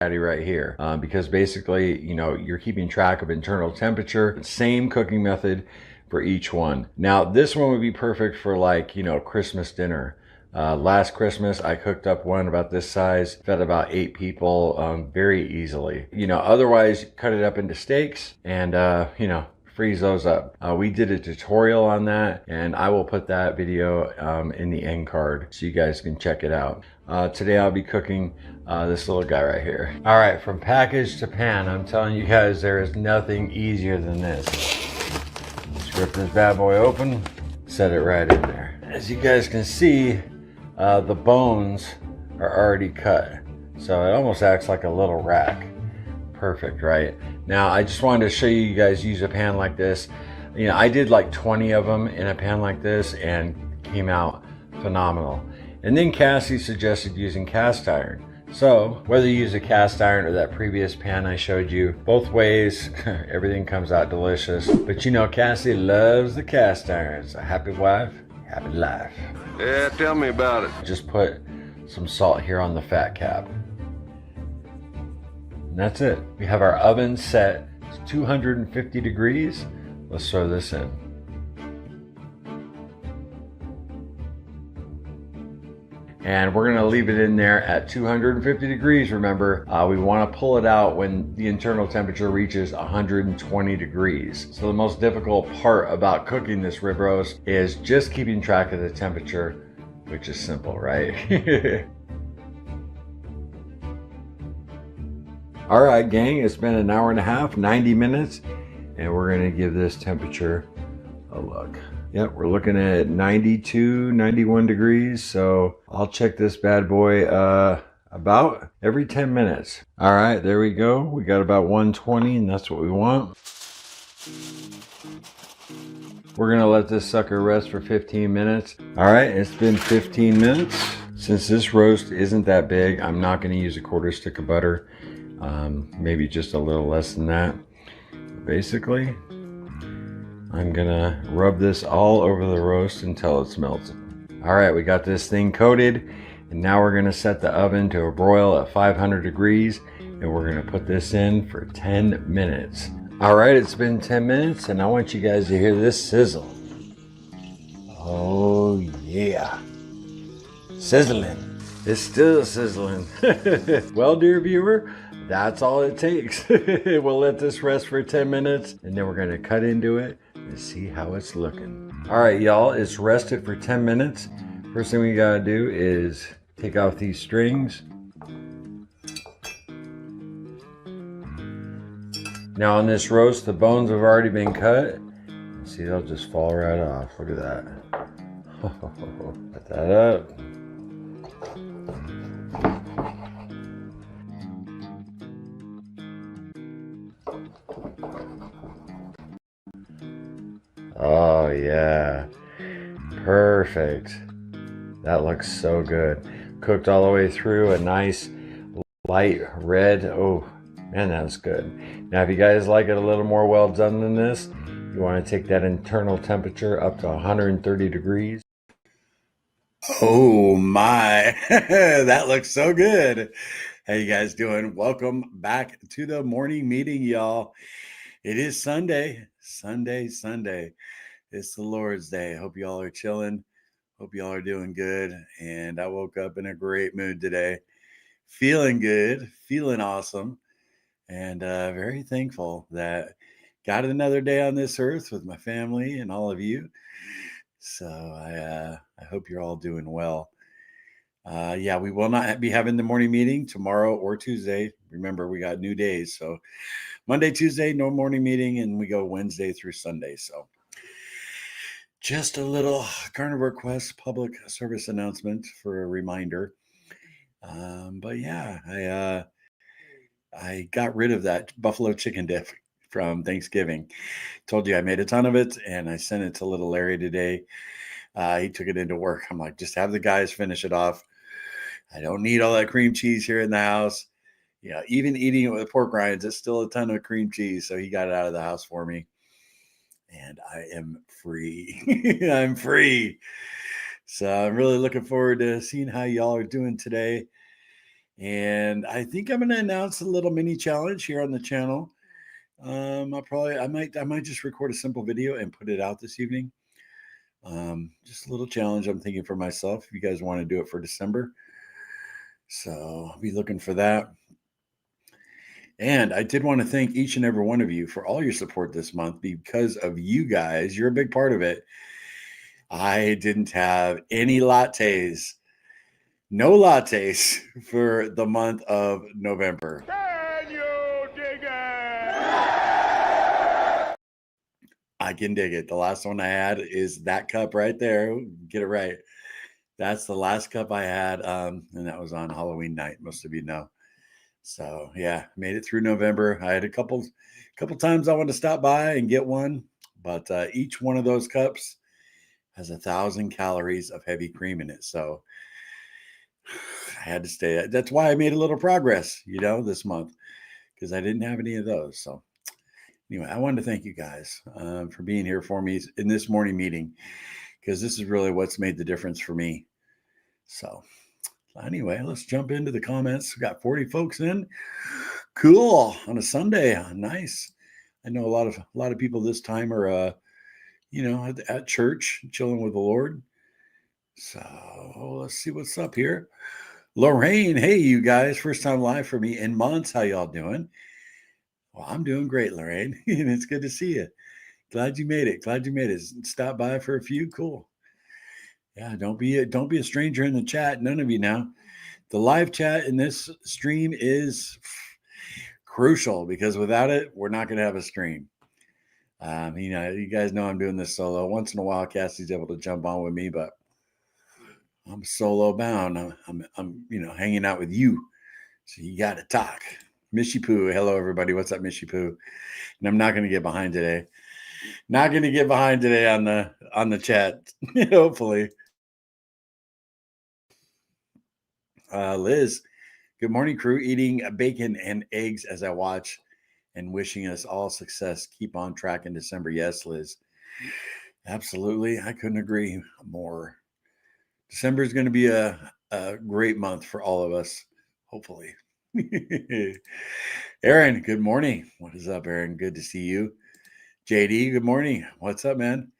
right here, because basically, you're keeping track of internal temperature, same cooking method for each one. Now, this one would be perfect for like, Christmas dinner. Last Christmas, I cooked up one about this size, fed about 8 people very easily. Otherwise, cut it up into steaks and, freeze those up. We did a tutorial on that, and I will put that video in the end card so you guys can check it out. Today I'll be cooking this little guy right here. All right, from package to pan, I'm telling you guys, there is nothing easier than this. Just rip this bad boy open, set it right in there. As you guys can see, the bones are already cut, so it almost acts like a little rack. Perfect, right? Now, I just wanted to show you guys use a pan like this. I did like 20 of them in a pan like this and came out phenomenal. And then Cassie suggested using cast iron. So whether you use a cast iron or that previous pan I showed you, both ways, everything comes out delicious. But Cassie loves the cast irons. A happy wife, happy life. Yeah, tell me about it. Just put some salt here on the fat cap. And that's it. We have our oven set to 250 degrees. Let's throw this in. And we're gonna leave it in there at 250 degrees. Remember, we wanna pull it out when the internal temperature reaches 120 degrees. So the most difficult part about cooking this rib roast is just keeping track of the temperature, which is simple, right? All right, gang, it's been an hour and a half, 90 minutes, and we're gonna give this temperature a look. Yep, we're looking at 92, 91 degrees, so I'll check this bad boy about every 10 minutes. All right, there we go. We got about 120, and that's what we want. We're gonna let this sucker rest for 15 minutes. All right, it's been 15 minutes. Since this roast isn't that big, I'm not gonna use a quarter stick of butter. Maybe just a little less than that. Basically, I'm gonna rub this all over the roast until it's melted. All right, we got this thing coated, and now we're gonna set the oven to a broil at 500 degrees, and we're gonna put this in for 10 minutes. All right, it's been 10 minutes, and I want you guys to hear this sizzle. Oh yeah, sizzling. It's still sizzling. Well, dear viewer, that's all it takes. We'll let this rest for 10 minutes, and then we're gonna cut into it and see how it's looking. All right, y'all, it's rested for 10 minutes. First thing we gotta do is take off these strings. Now on this roast, the bones have already been cut. See, they'll just fall right off. Look at that. Put that up. Oh yeah, perfect. That looks so good. Cooked all the way through, a nice light red. Oh man, that's good. Now if you guys like it a little more well done than this, you want to take that internal temperature up to 130 degrees. Oh my, that looks so good. How you guys doing? Welcome back to the morning meeting, y'all. It is Sunday. It's the Lord's Day. Hope y'all are chilling. Hope y'all are doing good. And I woke up in a great mood today. Feeling good, feeling awesome, and very thankful that got another day on this earth with my family and all of you. So I hope you're all doing well. Yeah, we will not be having the morning meeting tomorrow or Tuesday. Remember, we got new days. So Monday, Tuesday, no morning meeting, and we go Wednesday through Sunday. So just a little Carnivore Quest public service announcement for a reminder. But yeah, I got rid of that buffalo chicken dip from Thanksgiving. Told you I made a ton of it, and I sent it to little Larry today. He took it into work. I'm like, just have the guys finish it off. I don't need all that cream cheese here in the house. Yeah, even eating it with pork rinds, it's still a ton of cream cheese. So he got it out of the house for me. And I am free. I'm free. So I'm really looking forward to seeing how y'all are doing today. And I think I'm going to announce a little mini challenge here on the channel. I might just record a simple video and put it out this evening. Just a little challenge I'm thinking for myself. If you guys want to do it for December, so I'll be looking for that. And I did want to thank each and every one of you for all your support this month. Because of you guys, you're a big part of it. I didn't have any lattes, no lattes for the month of November. Can you dig it? I can dig it. The last one I had is that cup right there. Get it right. That's the last cup I had, and that was on Halloween night. Most of you know. So yeah, made it through November. I had a couple times I wanted to stop by and get one, but each one of those cups has 1,000 calories of heavy cream in it. So I had to stay. That's why I made a little progress, this month, because I didn't have any of those. So anyway, I wanted to thank you guys for being here for me in this morning meeting, because this is really what's made the difference for me. So anyway, let's jump into the comments. We got 40 folks in. Cool. On a Sunday. Nice. I know a lot of people this time are at church, chilling with the Lord. So let's see what's up here. Lorraine, hey you guys, first time live for me in months. How y'all doing? Well, I'm doing great, Lorraine. And it's good to see you. Glad you made it. Stop by for a few. Cool. Yeah, don't be a stranger in the chat. None of you now. The live chat in this stream is crucial, because without it, we're not going to have a stream. You guys know I'm doing this solo. Once in a while, Cassie's able to jump on with me, but I'm solo bound. I'm hanging out with you, so you got to talk. Mishy Poo, hello everybody. What's up, Mishy Poo? And I'm not going to get behind today. Not going to get behind today on the chat. Hopefully. Liz, good morning, crew. Eating bacon and eggs as I watch, and wishing us all success. Keep on track in December. Yes, Liz. Absolutely. I couldn't agree more. December is going to be a great month for all of us, hopefully. Aaron, good morning. What is up, Aaron? Good to see you. JD, good morning. What's up, man?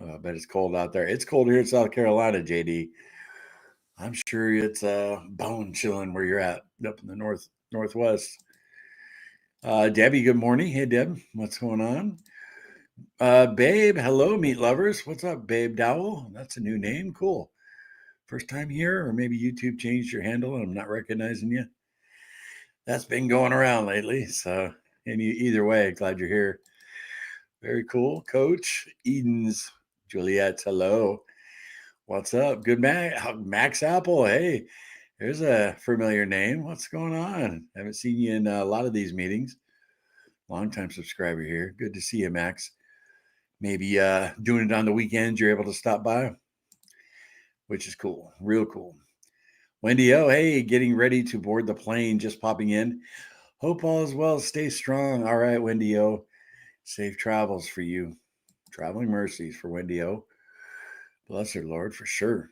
Oh, I bet it's cold out there. It's cold here in South Carolina, JD. I'm sure it's bone chilling where you're at, up in the northwest. Debbie, good morning. Hey, Deb, what's going on? Babe, hello, meat lovers. What's up, Babe Dowell? That's a new name. Cool. First time here, or maybe YouTube changed your handle and I'm not recognizing you. That's been going around lately. So either way, glad you're here. Very cool. Coach Eden's Juliet, hello. What's up? Good Max Apple. Hey, there's a familiar name. What's going on? Haven't seen you in a lot of these meetings. Long-time subscriber here. Good to see you, Max. Maybe doing it on the weekends, you're able to stop by, which is cool. Real cool. Wendy O, hey, getting ready to board the plane. Just popping in. Hope all is well. Stay strong. All right, Wendy O. Safe travels for you. Traveling mercies for Wendy O. Bless her, Lord, for sure.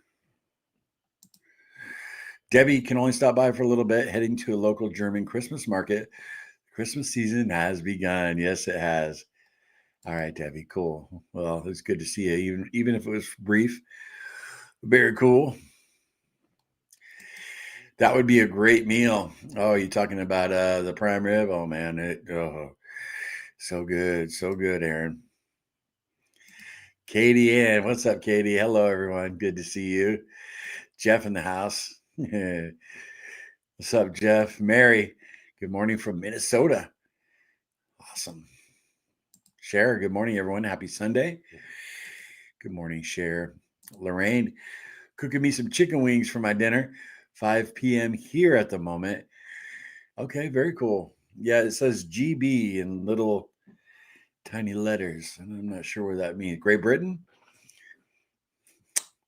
Debbie can only stop by for a little bit, heading to a local German Christmas market. Christmas season has begun. Yes, it has. All right, Debbie, cool. Well, it's good to see you, even if it was brief. Very cool. That would be a great meal. Oh, you talking about the prime rib? Oh man, so good, Aaron. Katie Ann, what's up, Katie? Hello, everyone. Good to see you. Jeff in the house. What's up, Jeff? Mary, good morning from Minnesota. Awesome. Cher, good morning, everyone. Happy Sunday. Good morning, Cher. Lorraine, cooking me some chicken wings for my dinner. 5 p.m. here at the moment. Okay, very cool. Yeah, it says GB in little tiny letters, and I'm not sure what that means. Great Britain?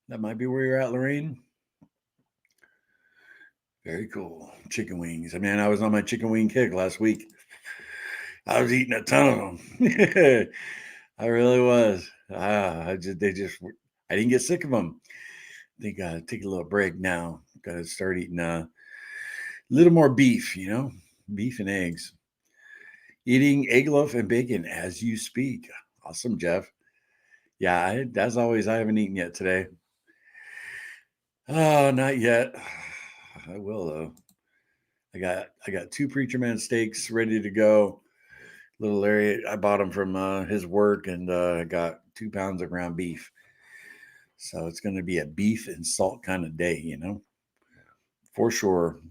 That might be where you're at, Lorraine. Very cool. Chicken wings. I mean, I was on my chicken wing kick last week. I was eating a ton of them. I really was. I didn't get sick of them. I think I'll take a little break now. Got to start eating a little more beef, beef and eggs. Eating egg loaf and bacon as you speak. Awesome, Jeff. Yeah, as always, I haven't eaten yet today. Oh, not yet. I will though. I got 2 Preacher Man steaks ready to go. Little Larry, I bought them from his work, and I got 2 pounds of ground beef. So it's going to be a beef and salt kind of day, for sure.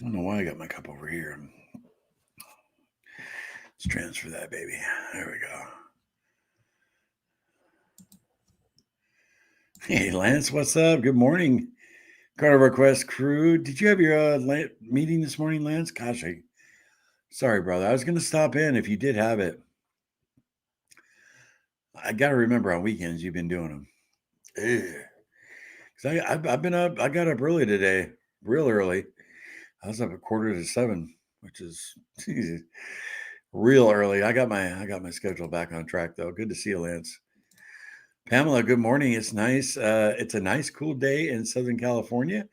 I don't know why I got my cup over here. Let's transfer that, baby. There we go. Hey, Lance, what's up? Good morning, Carnivore Quest crew. Did you have your meeting this morning, Lance? Gosh, sorry, brother. I was going to stop in if you did have it. I got to remember on weekends you've been doing them. Because I've been up. I got up early today, real early. I was up at 6:45, which is real early. I got my schedule back on track though. Good to see you, Lance. Pamela, good morning. It's nice. It's a nice, cool day in Southern California.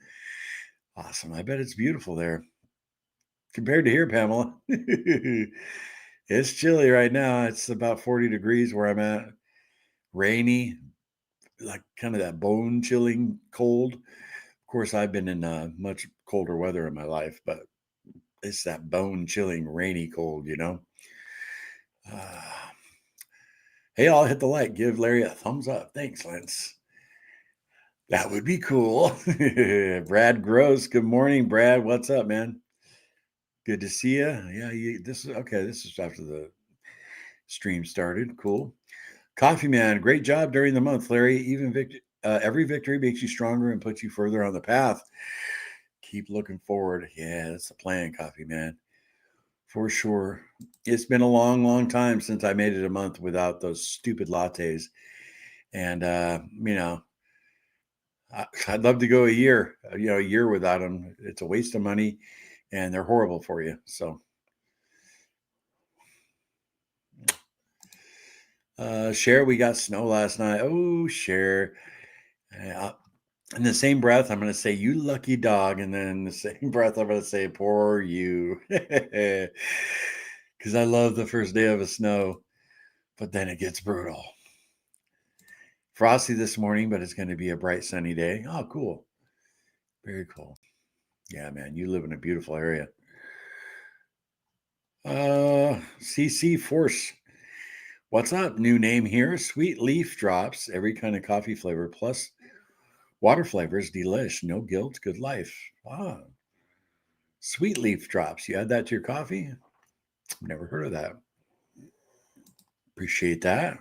Awesome. I bet it's beautiful there. Compared to here, Pamela, it's chilly right now. It's about 40 degrees where I'm at. Rainy, like kind of that bone chilling cold. Of course, I've been in much colder weather in my life, but it's that bone chilling, rainy cold, Hey, I'll hit the like. Give Larry a thumbs up. Thanks, Lance. That would be cool. Brad Gross. Good morning, Brad. What's up, man? Good to see you. Yeah, this is okay. This is after the stream started. Cool. Coffee Man, great job during the month, Larry. Every victory makes you stronger and puts you further on the path. Keep looking forward. Yeah, that's the plan, Coffee Man. For sure. It's been a long, long time since I made it a month without those stupid lattes. And, I'd love to go a year without them. It's a waste of money and they're horrible for you. So, Cher, we got snow last night. Oh, Cher. In the same breath, I'm going to say, you lucky dog. And then in the same breath, I'm going to say, poor you. Because I love the first day of a snow, but then it gets brutal. Frosty this morning, but it's going to be a bright, sunny day. Oh, cool. Very cool. Yeah, man, you live in a beautiful area. CC Force. What's up? New name here. Sweet leaf drops. Every kind of coffee flavor plus water flavors. Delish. No guilt. Good life. Ah. Sweet leaf drops. You add that to your coffee? Never heard of that. Appreciate that.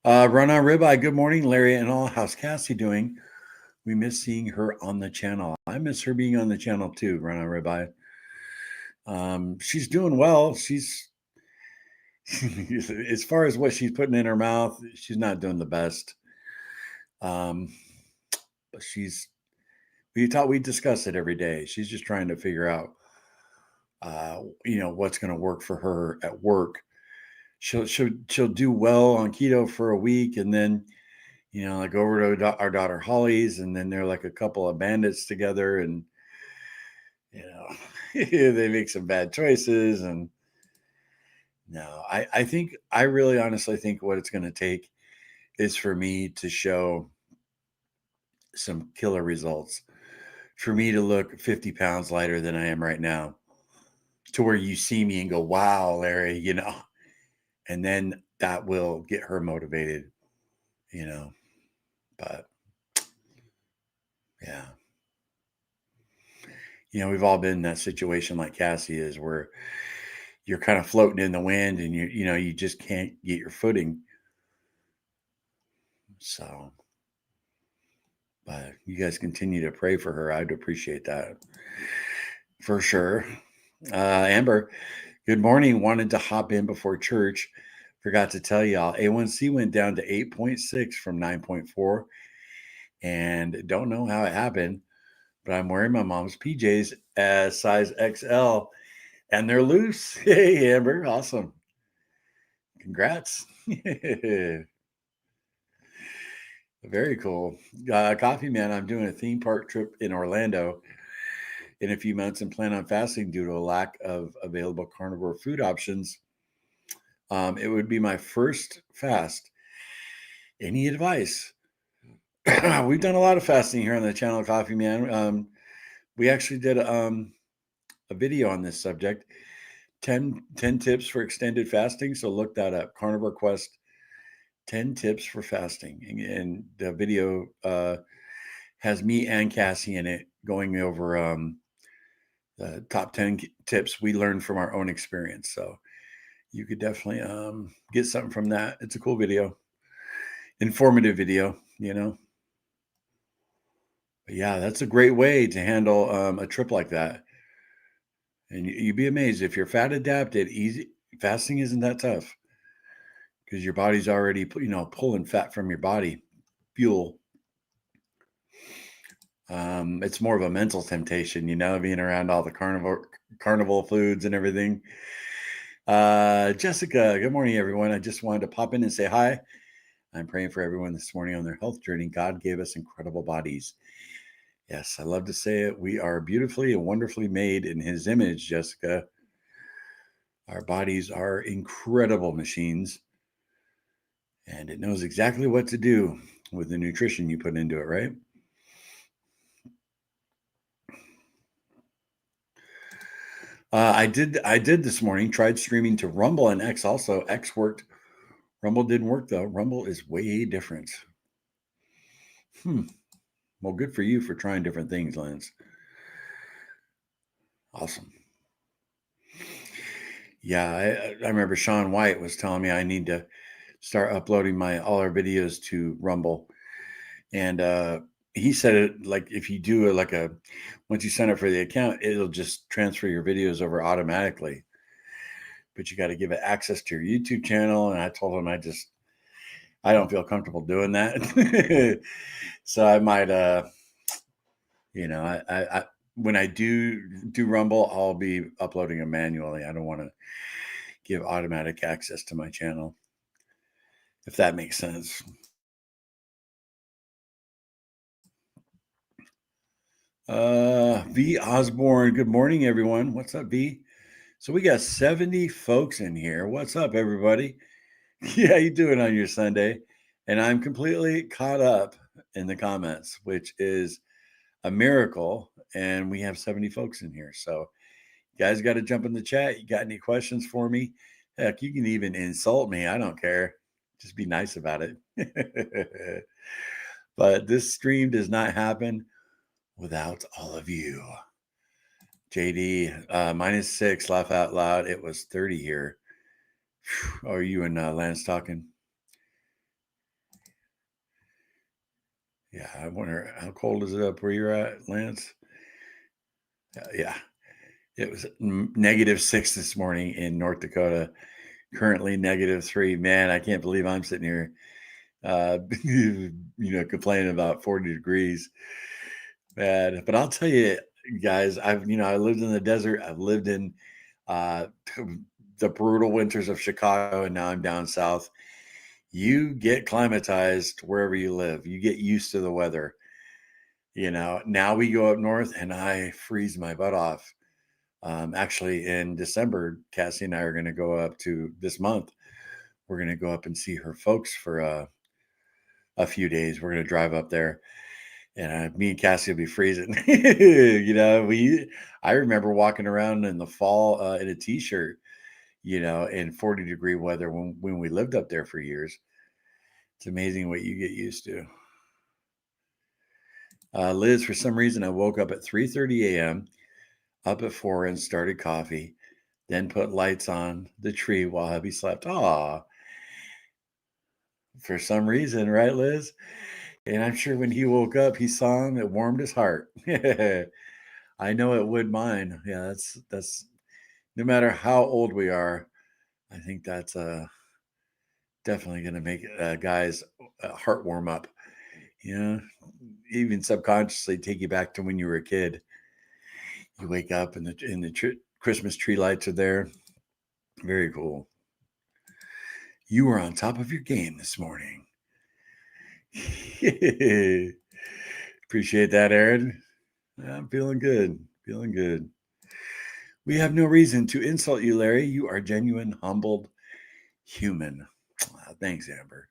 Run on Ribeye. Good morning, Larry and all. How's Cassie doing? We miss seeing her on the channel. I miss her being on the channel too, Run on Ribeye. She's doing well. She's as far as what she's putting in her mouth, she's not doing the best. But we discuss it every day. She's just trying to figure out what's going to work for her at work. She'll do well on keto for a week, and then like over to our daughter Holly's, and then they're like a couple of bandits together, and they make some bad choices. And no, I really honestly think what it's going to take is for me to show some killer results, for me to look 50 pounds lighter than I am right now, to where you see me and go, wow, Larry, and then that will get her motivated, but yeah. We've all been in that situation like Cassie is, where you're kind of floating in the wind and you just can't get your footing. So, but you guys continue to pray for her. I'd appreciate that for sure. Amber, good morning. Wanted to hop in before church. Forgot to tell y'all, A1C went down to 8.6 from 9.4, and don't know how it happened, but I'm wearing my mom's PJs as size XL, and they're loose. Hey, Amber, awesome. Congrats. Very cool. Coffee Man, I'm doing a theme park trip in Orlando in a few months and plan on fasting due to a lack of available carnivore food options. It would be my first fast. Any advice? We've done a lot of fasting here on the channel, Coffee Man. We actually did a video on this subject, 10 tips for extended fasting. So look that up, Carnivore Quest, 10 tips for fasting. And the video has me and Cassie in it going over the top 10 tips we learned from our own experience. So you could definitely get something from that. It's a cool video, informative video, you know. But yeah, that's a great way to handle a trip like that. And you'd be amazed if you're fat adapted. Easy fasting isn't that tough because your body's already pulling fat from your body, fuel. It's more of a mental temptation, being around all the carnival foods and everything. Jessica, good morning, everyone. I just wanted to pop in and say hi. I'm praying for everyone this morning on their health journey. God gave us incredible bodies. Yes, I love to say it. We are beautifully and wonderfully made in His image, Jessica. Our bodies are incredible machines, and it knows exactly what to do with the nutrition you put into it, right? I did this morning. Tried streaming to Rumble and X. Also, X worked. Rumble didn't work though. Rumble is way different. Well, good for you for trying different things, Lance. Awesome. Yeah, I remember Sean White was telling me I need to start uploading all our videos to Rumble, and he said it like if you do once you sign up for the account, it'll just transfer your videos over automatically. But you got to give it access to your YouTube channel, and I told him I don't feel comfortable doing that, so I might I when I do Rumble, I'll be uploading them manually. I don't want to give automatic access to my channel, if that makes sense. V Osborne, good morning, everyone. What's up, V? So we got 70 folks in here. What's up, everybody? Yeah, you doing on your Sunday? And I'm completely caught up in the comments, which is a miracle. And we have 70 folks in here. So you guys got to jump in the chat. You got any questions for me? Heck, you can even insult me. I don't care. Just be nice about it. But this stream does not happen without all of you. JD, -6, laugh out loud. It was 30 here. Are you and Lance talking? Yeah, I wonder how cold is it up where you're at, Lance? Yeah, it was -6 this morning in North Dakota. Currently -3. Man, I can't believe I'm sitting here, complaining about 40 degrees. Bad, but I'll tell you, guys, I lived in the desert. I've lived in the brutal winters of Chicago, and now I'm down south. You get climatized wherever you live. You get used to the weather. Now we go up north, and I freeze my butt off. Actually, in December, Cassie and I are going to go up to this month. We're going to go up and see her folks for a few days. We're going to drive up there. And me and Cassie will be freezing. I remember walking around in the fall in a t-shirt, in 40-degree weather when we lived up there for years. It's amazing what you get used to. Liz, for some reason, I woke up at 3:30 a.m., up at 4 and started coffee, then put lights on the tree while hubby slept. Aw. For some reason, right, Liz? And I'm sure when he woke up, he saw him. It warmed his heart. I know it would mine. Yeah, that's no matter how old we are, I think that's definitely going to make a guy's heart warm up. You know, even subconsciously take you back to when you were a kid. You wake up and the Christmas tree lights are there. Very cool. You were on top of your game this morning. Appreciate that, Aaron. I'm feeling good. Feeling good. We have no reason to insult you, Larry. You are genuine, humbled human. Thanks, Amber.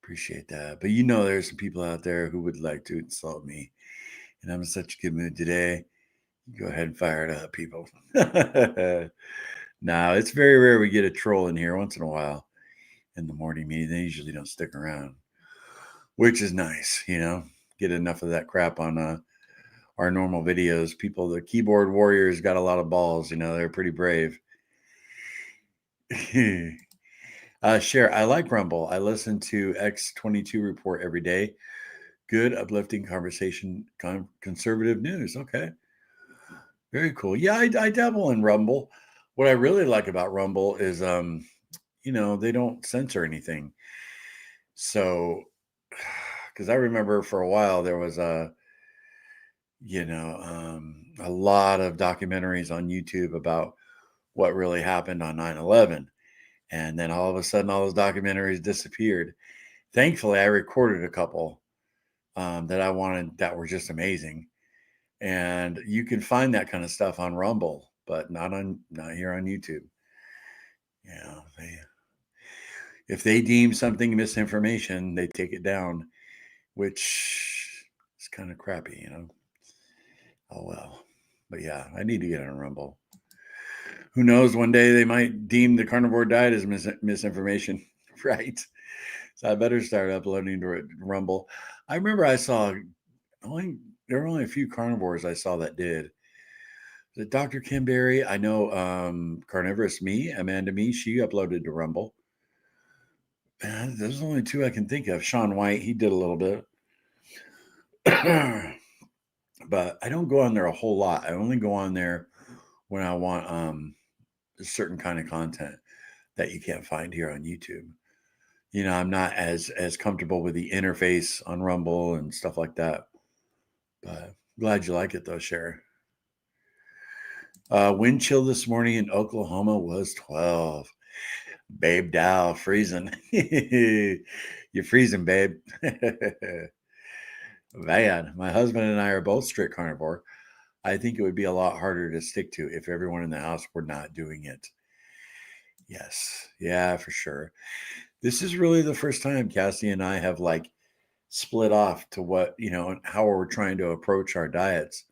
Appreciate that. But you know, there's some people out there who would like to insult me. And I'm in such a good mood today. Go ahead and fire it up, people. No, it's very rare we get a troll in here once in a while in the morning meeting. They usually don't stick around, which is nice, you know. Get enough of that crap on our normal videos. People, the keyboard warriors got a lot of balls, you know, they're pretty brave. Share, I like Rumble. I listen to X22 Report every day. Good, uplifting conversation, conservative news. Okay. Very cool. Yeah, I dabble in Rumble. What I really like about Rumble is, you know, they don't censor anything. So, because I remember for a while there was a lot of documentaries on YouTube about what really happened on 9/11. And then all of a sudden, all those documentaries disappeared. Thankfully, I recorded a couple that I wanted that were just amazing. And you can find that kind of stuff on Rumble, but not here on YouTube. Yeah, if they deem something misinformation, they take it down, which is kind of crappy, you know. Oh well, but yeah, I need to get on Rumble. Who knows? One day they might deem the carnivore diet as misinformation, right? So I better start uploading to Rumble. I remember I saw there were only a few carnivores I saw that did. The Dr. Kim Berry, I know Carnivorous Me, Amanda Me, she uploaded to Rumble. And there's only two I can think of. Sean White, he did a little bit. But I don't go on there a whole lot. I only go on there when I want a certain kind of content that you can't find here on YouTube. You know, I'm not as comfortable with the interface on Rumble and stuff like that. But glad you like it though, Cher. Wind chill this morning in Oklahoma was 12. Babe Dow freezing. You're freezing, babe. Man, my husband and I are both strict carnivore. I think it would be a lot harder to stick to if everyone in the house were not doing it. Yes. Yeah, for sure. This is really the first time Cassie and I have like split off to what, you know, how we're trying to approach our diets.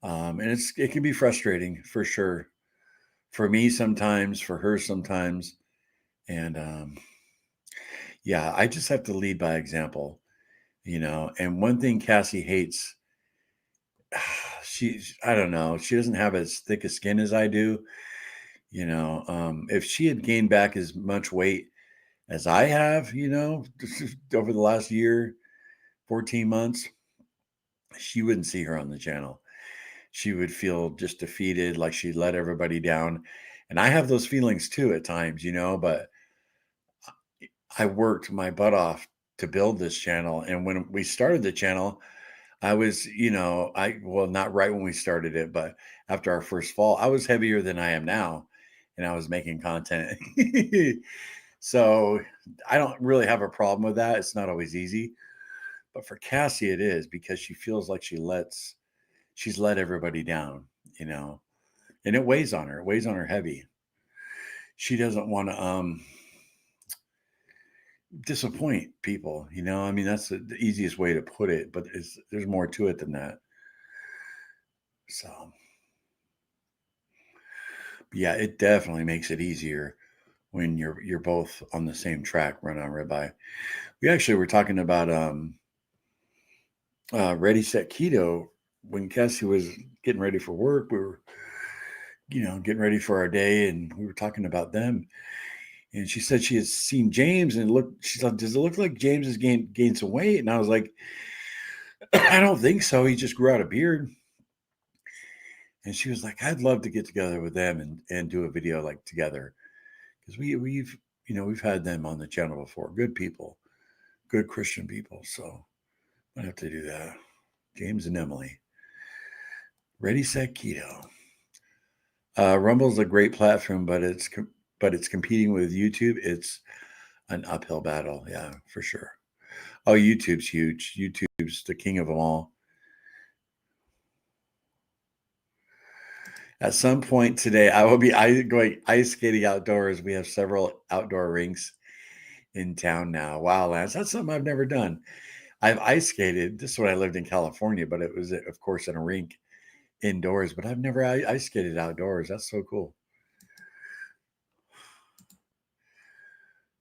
And it can be frustrating for sure. For me sometimes, for her sometimes. And yeah, I just have to lead by example, you know. And one thing Cassie hates, I don't know, she doesn't have as thick a skin as I do. You know, if she had gained back as much weight as I have, you know, over the last year, 14 months, she wouldn't see her on the channel. She would feel just defeated, like she let everybody down. And I have those feelings too at times, you know, but I worked my butt off to build this channel. And when we started the channel, I was, you know, well, not right when we started it, but after our first fall, I was heavier than I am now. And I was making content. So I don't really have a problem with that. It's not always easy. But for Cassie, it is because she feels like she's let everybody down, you know, and it weighs on her. It weighs on her heavy. She doesn't want to disappoint people, you know. I mean, that's the easiest way to put it, but there's more to it than that. So, yeah, it definitely makes it easier when you're both on the same track, run on ribeye. We actually were talking about Ready Set Keto when Cassie was getting ready for work. We were, you know, getting ready for our day, and we were talking about them. And she said she had seen James, and she thought, does it look like James has gained some weight? And I was like, I don't think so. He just grew out a beard. And she was like, I'd love to get together with them and do a video like together, because we've had them on the channel before. Good people, good Christian people. So I have to do that. James and Emily. Ready, set, keto. Rumble's a great platform, but it's competing with YouTube. It's an uphill battle. Yeah, for sure. Oh, YouTube's huge. YouTube's the king of them all. At some point today, I will be going ice skating outdoors. We have several outdoor rinks in town now. Wow, Lance, that's something I've never done. I've ice skated. This is when I lived in California, but it was, of course, in a rink indoors. But I've never ice skated outdoors. That's so cool.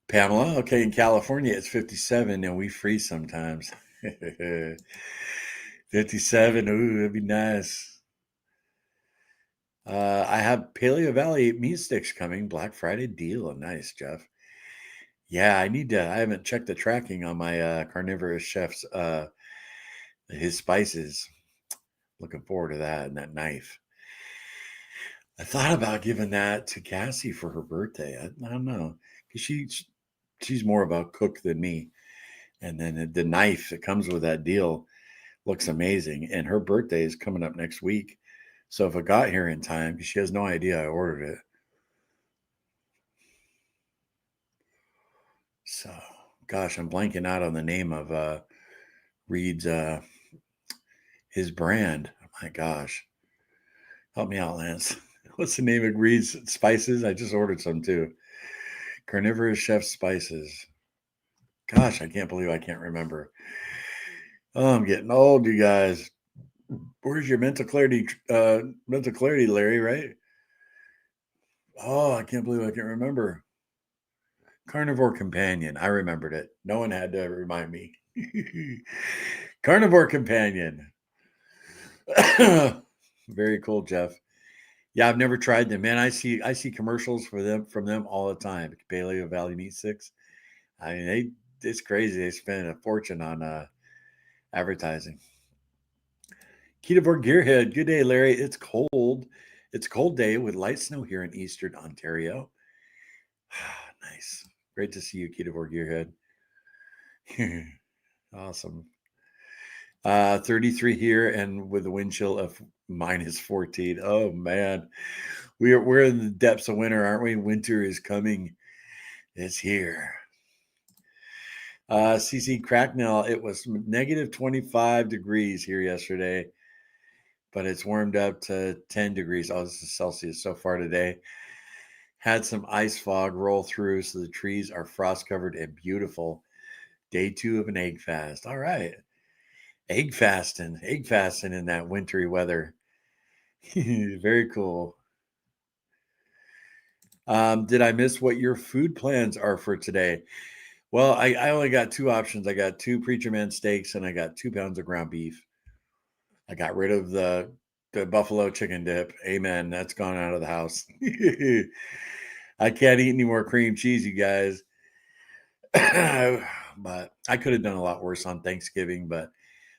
Pamela, okay, in California, it's 57 and we freeze sometimes. 57, ooh, that'd be nice. I have Paleo Valley meat sticks coming. Black Friday deal. Nice, Jeff. Yeah, I haven't checked the tracking on my carnivorous chef's, his spices. Looking forward to that and that knife. I thought about giving that to Cassie for her birthday. I don't know. Because she's more of a cook than me. And then the knife that comes with that deal looks amazing. And her birthday is coming up next week. So if it got here in time, because she has no idea I ordered it. So, gosh, I'm blanking out on the name of Reed's, his brand. Oh my gosh. Help me out, Lance. What's the name of Reed's spices? I just ordered some too. Carnivorous Chef Spices. Gosh, I can't believe I can't remember. Oh, I'm getting old, you guys. Where's your mental clarity, Larry, right? Oh, I can't believe I can't remember. Carnivore Companion. I remembered it. No one had to remind me. Carnivore Companion. Very cool, Jeff. Yeah, I've never tried them, man. I see commercials for them from them all the time. Paleo Valley Meat Sticks. I mean, it's crazy. They spend a fortune on advertising. Ketovore Gearhead. Good day, Larry. It's cold. It's a cold day with light snow here in eastern Ontario. Nice. Great to see you, Ketovore Gearhead. Awesome. 33 here and with a wind chill of minus 14. Oh man. We're in the depths of winter, aren't we? Winter is coming. It's here. CC Cracknell, it was negative 25 degrees here yesterday, but it's warmed up to 10 degrees. Oh, this is Celsius so far today. Had some ice fog roll through, so the trees are frost covered and beautiful. Day 2 of an egg fast. All right. Egg fasting in that wintry weather. Very cool. Did I miss what your food plans are for today? Well, I only got 2 options. I got 2 Preacher Man steaks and I got 2 pounds of ground beef. I got rid of the buffalo chicken dip. Amen. That's gone out of the house. I can't eat any more cream cheese, you guys. But I could have done a lot worse on Thanksgiving. But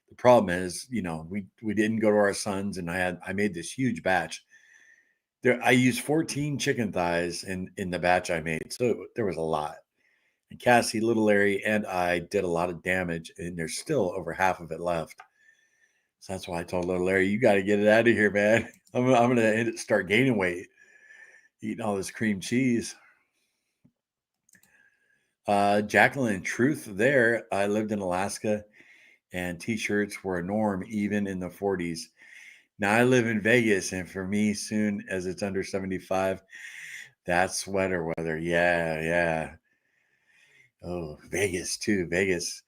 the problem is, we didn't go to our sons, and I made this huge batch. I used 14 chicken thighs in the batch I made, so there was a lot. And Cassie, Little Larry, and I did a lot of damage, and there's still over half of it left. So that's why I told Little Larry, you got to get it out of here, man. I'm going to start gaining weight, eating all this cream cheese. Jacqueline, truth there. I lived in Alaska, and T-shirts were a norm even in the 40s. Now I live in Vegas, and for me, soon as it's under 75, that's sweater weather. Yeah. Oh, Vegas too. Vegas.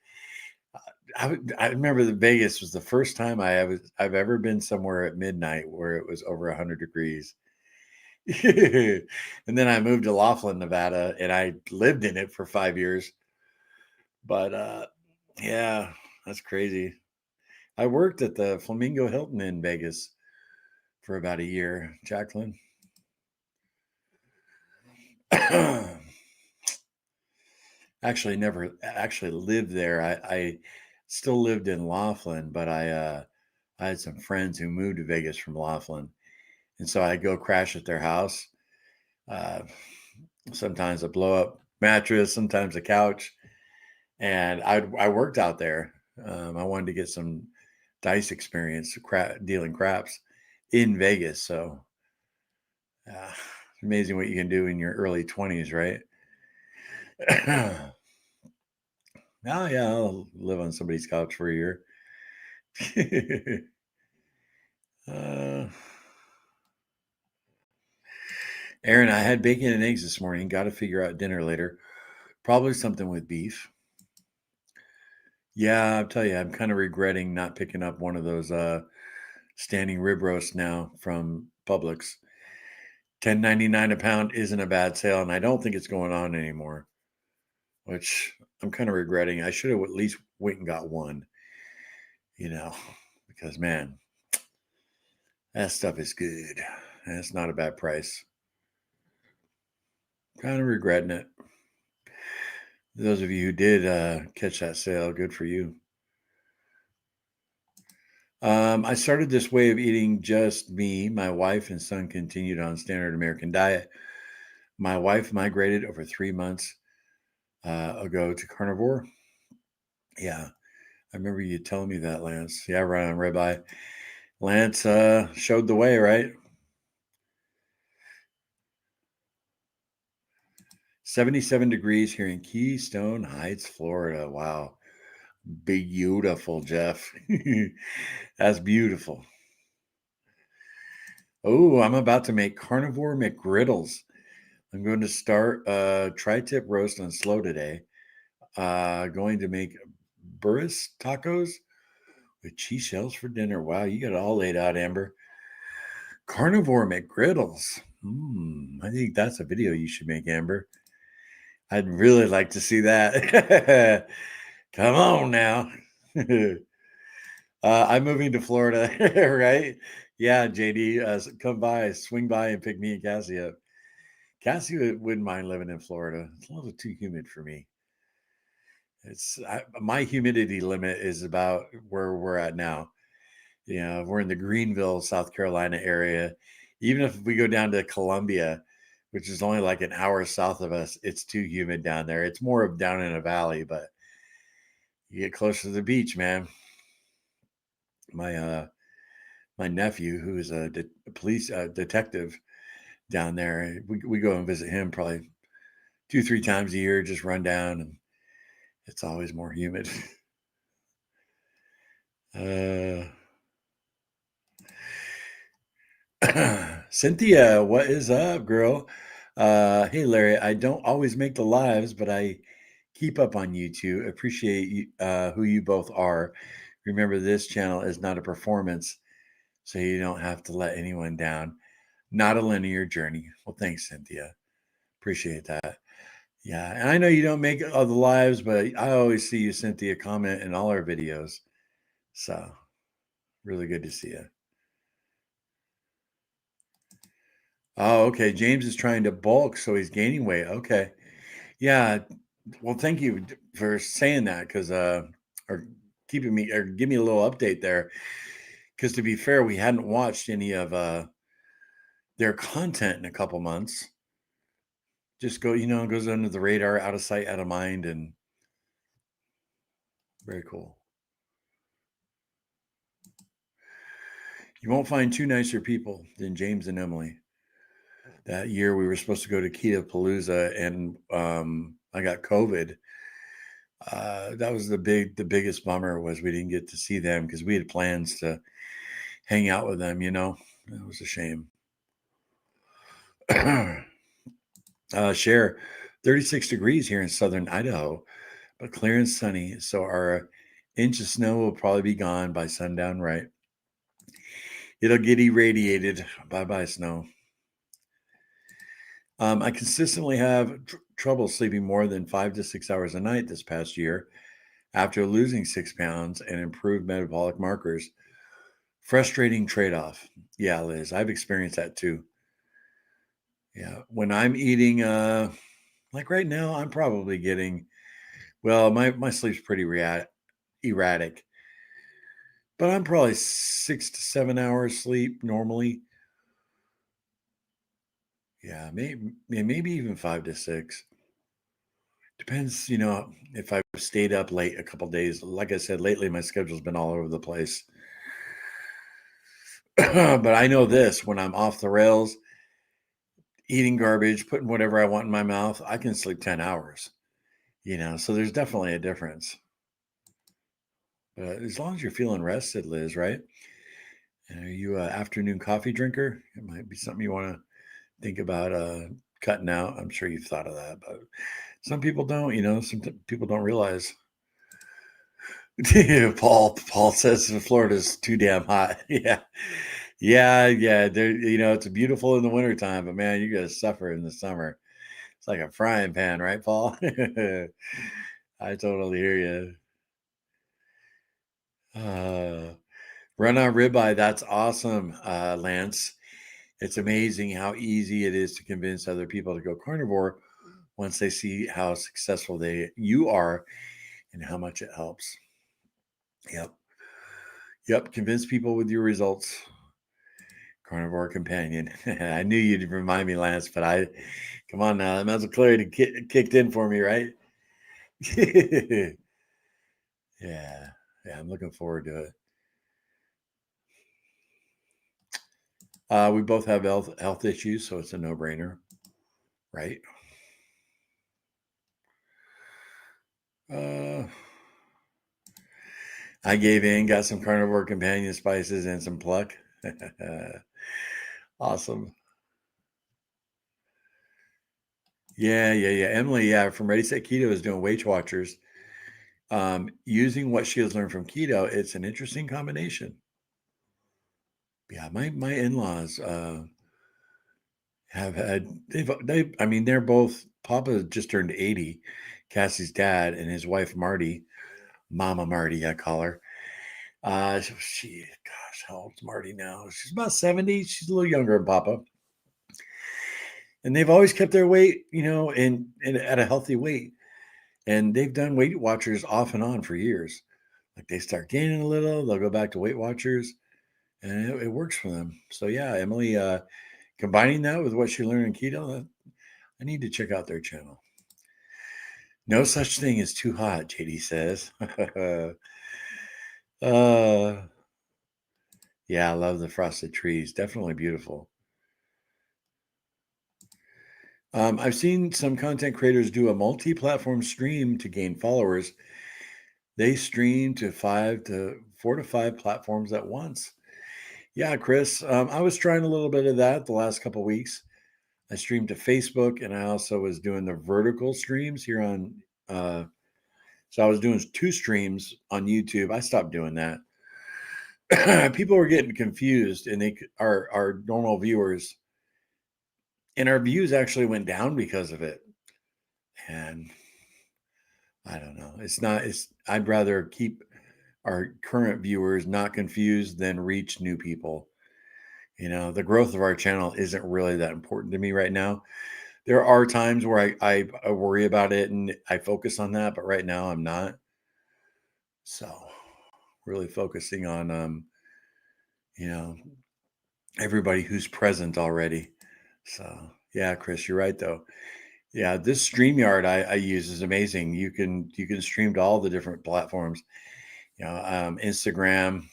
I remember that Vegas was the first time I've ever been somewhere at midnight where it was over 100 degrees. And then I moved to Laughlin, Nevada, and I lived in it for 5 years. But yeah, that's crazy. I worked at the Flamingo Hilton in Vegas for about a year, Jacqueline. Actually, never actually lived there. I still lived in Laughlin, but I had some friends who moved to Vegas from Laughlin, and so I go crash at their house. Uh, Sometimes a blow up mattress, sometimes a couch. And I worked out there. I wanted to get some dice experience, dealing craps in Vegas. So it's amazing what you can do in your early 20s, right? Oh, yeah, I'll live on somebody's couch for a year. uh, Aaron, I had bacon and eggs this morning. Got to figure out dinner later. Probably something with beef. Yeah, I'll tell you, I'm kind of regretting not picking up one of those standing rib roasts now from Publix. 10.99 a pound isn't a bad sale, and I don't think it's going on anymore, which I'm kind of regretting. I should have at least went and got one, because man, that stuff is good. And it's not a bad price. Kind of regretting it. Those of you who did catch that sale, good for you. I started this way of eating just me. My wife and son continued on standard American diet. My wife migrated over 3 months ago to carnivore. Yeah, I remember you telling me that, Lance. Yeah, right on, Rabbi. Lance showed the way, right? 77 degrees here in Keystone Heights, Florida. Wow. Beautiful, Jeff. That's beautiful. Oh, I'm about to make carnivore McGriddles. I'm going to start tri-tip roast on slow today. Going to make burris tacos with cheese shells for dinner. Wow, you got it all laid out, Amber. Carnivore McGriddles. I think that's a video you should make, Amber. I'd really like to see that. Come on now. I'm moving to Florida, right? Yeah, JD, come by, swing by and pick me and Cassie up. Cassie wouldn't mind living in Florida. It's a little too humid for me. My humidity limit is about where we're at now. We're in the Greenville, South Carolina area. Even if we go down to Columbia, which is only like an hour south of us, it's too humid down there. It's more of down in a valley, but you get closer to the beach, man. My nephew, who is a police detective down there, we go and visit him probably 2-3 times a year, just run down, and it's always more humid. Cynthia, what is up, girl? Hey, Larry, I don't always make the lives, but I keep up on YouTube. Appreciate you, who you both are. Remember, this channel is not a performance, so you don't have to let anyone down. Not a linear journey. Well, thanks, Cynthia. Appreciate that. Yeah, and I know you don't make all the lives, but I always see you, Cynthia, comment in all our videos. So, really good to see you. Oh, okay. James is trying to bulk, so he's gaining weight. Okay. Yeah. Well, thank you for saying that, because or keeping me, or give me a little update there. Because to be fair, we hadn't watched any of their content in a couple months. Just goes under the radar, out of sight, out of mind, and very cool. You won't find two nicer people than James and Emily. That year we were supposed to go to Keto and I got COVID. That was the biggest bummer, was we didn't get to see them, because we had plans to hang out with them. That was a shame. Share 36 degrees here in southern Idaho, but clear and sunny. So our inch of snow will probably be gone by sundown, right? It'll get irradiated. Bye-bye, snow. I consistently have trouble sleeping more than 5 to 6 hours a night this past year after losing 6 pounds and improved metabolic markers. Frustrating trade-off. Yeah, Liz, I've experienced that too. Yeah, when I'm eating, like right now, I'm probably getting, well, my sleep's pretty erratic, but I'm probably 6 to 7 hours sleep normally. Yeah, maybe even 5 to 6. Depends, you know, if I've stayed up late a couple days. Like I said, lately my schedule's been all over the place. But I know this, when I'm off the rails, eating garbage, putting whatever I want in my mouth, I can sleep 10 hours, you know, so there's definitely a difference. But as long as you're feeling rested, Liz, right? And are you an afternoon coffee drinker? It might be something you want to think about cutting out. I'm sure you've thought of that, but some people don't, you know, some people don't realize. Paul says Florida's too damn hot. Yeah. Yeah. There, you know, it's beautiful in the wintertime, but man, you gotta suffer in the summer. It's like a frying pan, right, Paul? I totally hear you. Run on ribeye, that's awesome, Lance. It's amazing how easy it is to convince other people to go carnivore once they see how successful you are and how much it helps. Yep. Yep. Convince people with your results. Carnivore companion. I knew you'd remind me, Lance, but come on now. That muscle clarity kicked in for me, right? Yeah. Yeah. I'm looking forward to it. We both have health issues, so it's a no brainer, right? Uh, I gave in, got some carnivore companion spices and some pluck. Awesome. Yeah. Emily, from Ready Set Keto is doing Weight Watchers. Using what she has learned from keto, it's an interesting combination. Yeah, my in-laws have had I mean, they're both. Papa just turned 80, Cassie's dad, and his wife Marty, Mama Marty, I call her. Gosh, how old's Marty now? She's about 70. She's a little younger than Papa. And they've always kept their weight, you know, and at a healthy weight. And they've done Weight Watchers off and on for years. Like they start gaining a little, they'll go back to Weight Watchers, and it works for them. So yeah, Emily, combining that with what she learned in keto, I need to check out their channel. No such thing as too hot, JD says. uh, yeah, I love the frosted trees. Definitely beautiful. I've seen some content creators do a multi-platform stream to gain followers. They stream to 4 to 5 platforms at once. Yeah, Chris, I was trying a little bit of that the last couple of weeks. I streamed to Facebook, and I also was doing the vertical streams here on. So I was doing 2 streams on YouTube. I stopped doing that. People were getting confused, and our normal viewers, and our views actually went down because of it. And I don't know. It's not. It's. I'd rather keep our current viewers not confused than reach new people. You know, the growth of our channel isn't really that important to me right now. There are times where I worry about it and I focus on that, but right now I'm not. So really focusing on you know, everybody who's present already. So yeah, Chris, you're right though. Yeah, this StreamYard I use is amazing. You can stream to all the different platforms, you know, Instagram.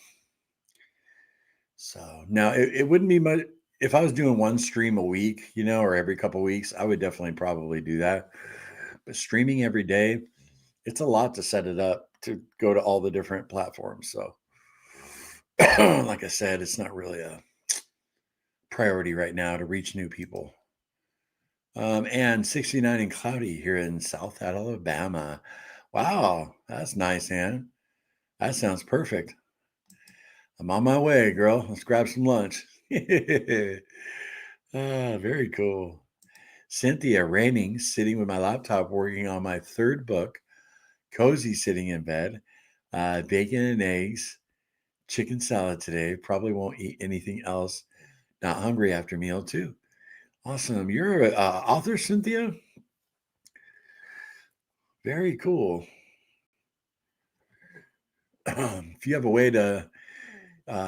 So now it wouldn't be much if I was doing one stream a week, you know, or every couple of weeks, I would definitely probably do that. But streaming every day, it's a lot to set it up to go to all the different platforms. So, like I said, it's not really a priority right now to reach new people. And 69 and cloudy here in South Alabama. Wow, that's nice, man. That sounds perfect. I'm on my way, girl. Let's grab some lunch. Very cool. Cynthia Raining, sitting with my laptop working on my 3rd book, cozy sitting in bed, bacon and eggs, chicken salad today. Probably won't eat anything else. Not hungry after meal, too. Awesome. You're an author, Cynthia? Very cool. If you have a way to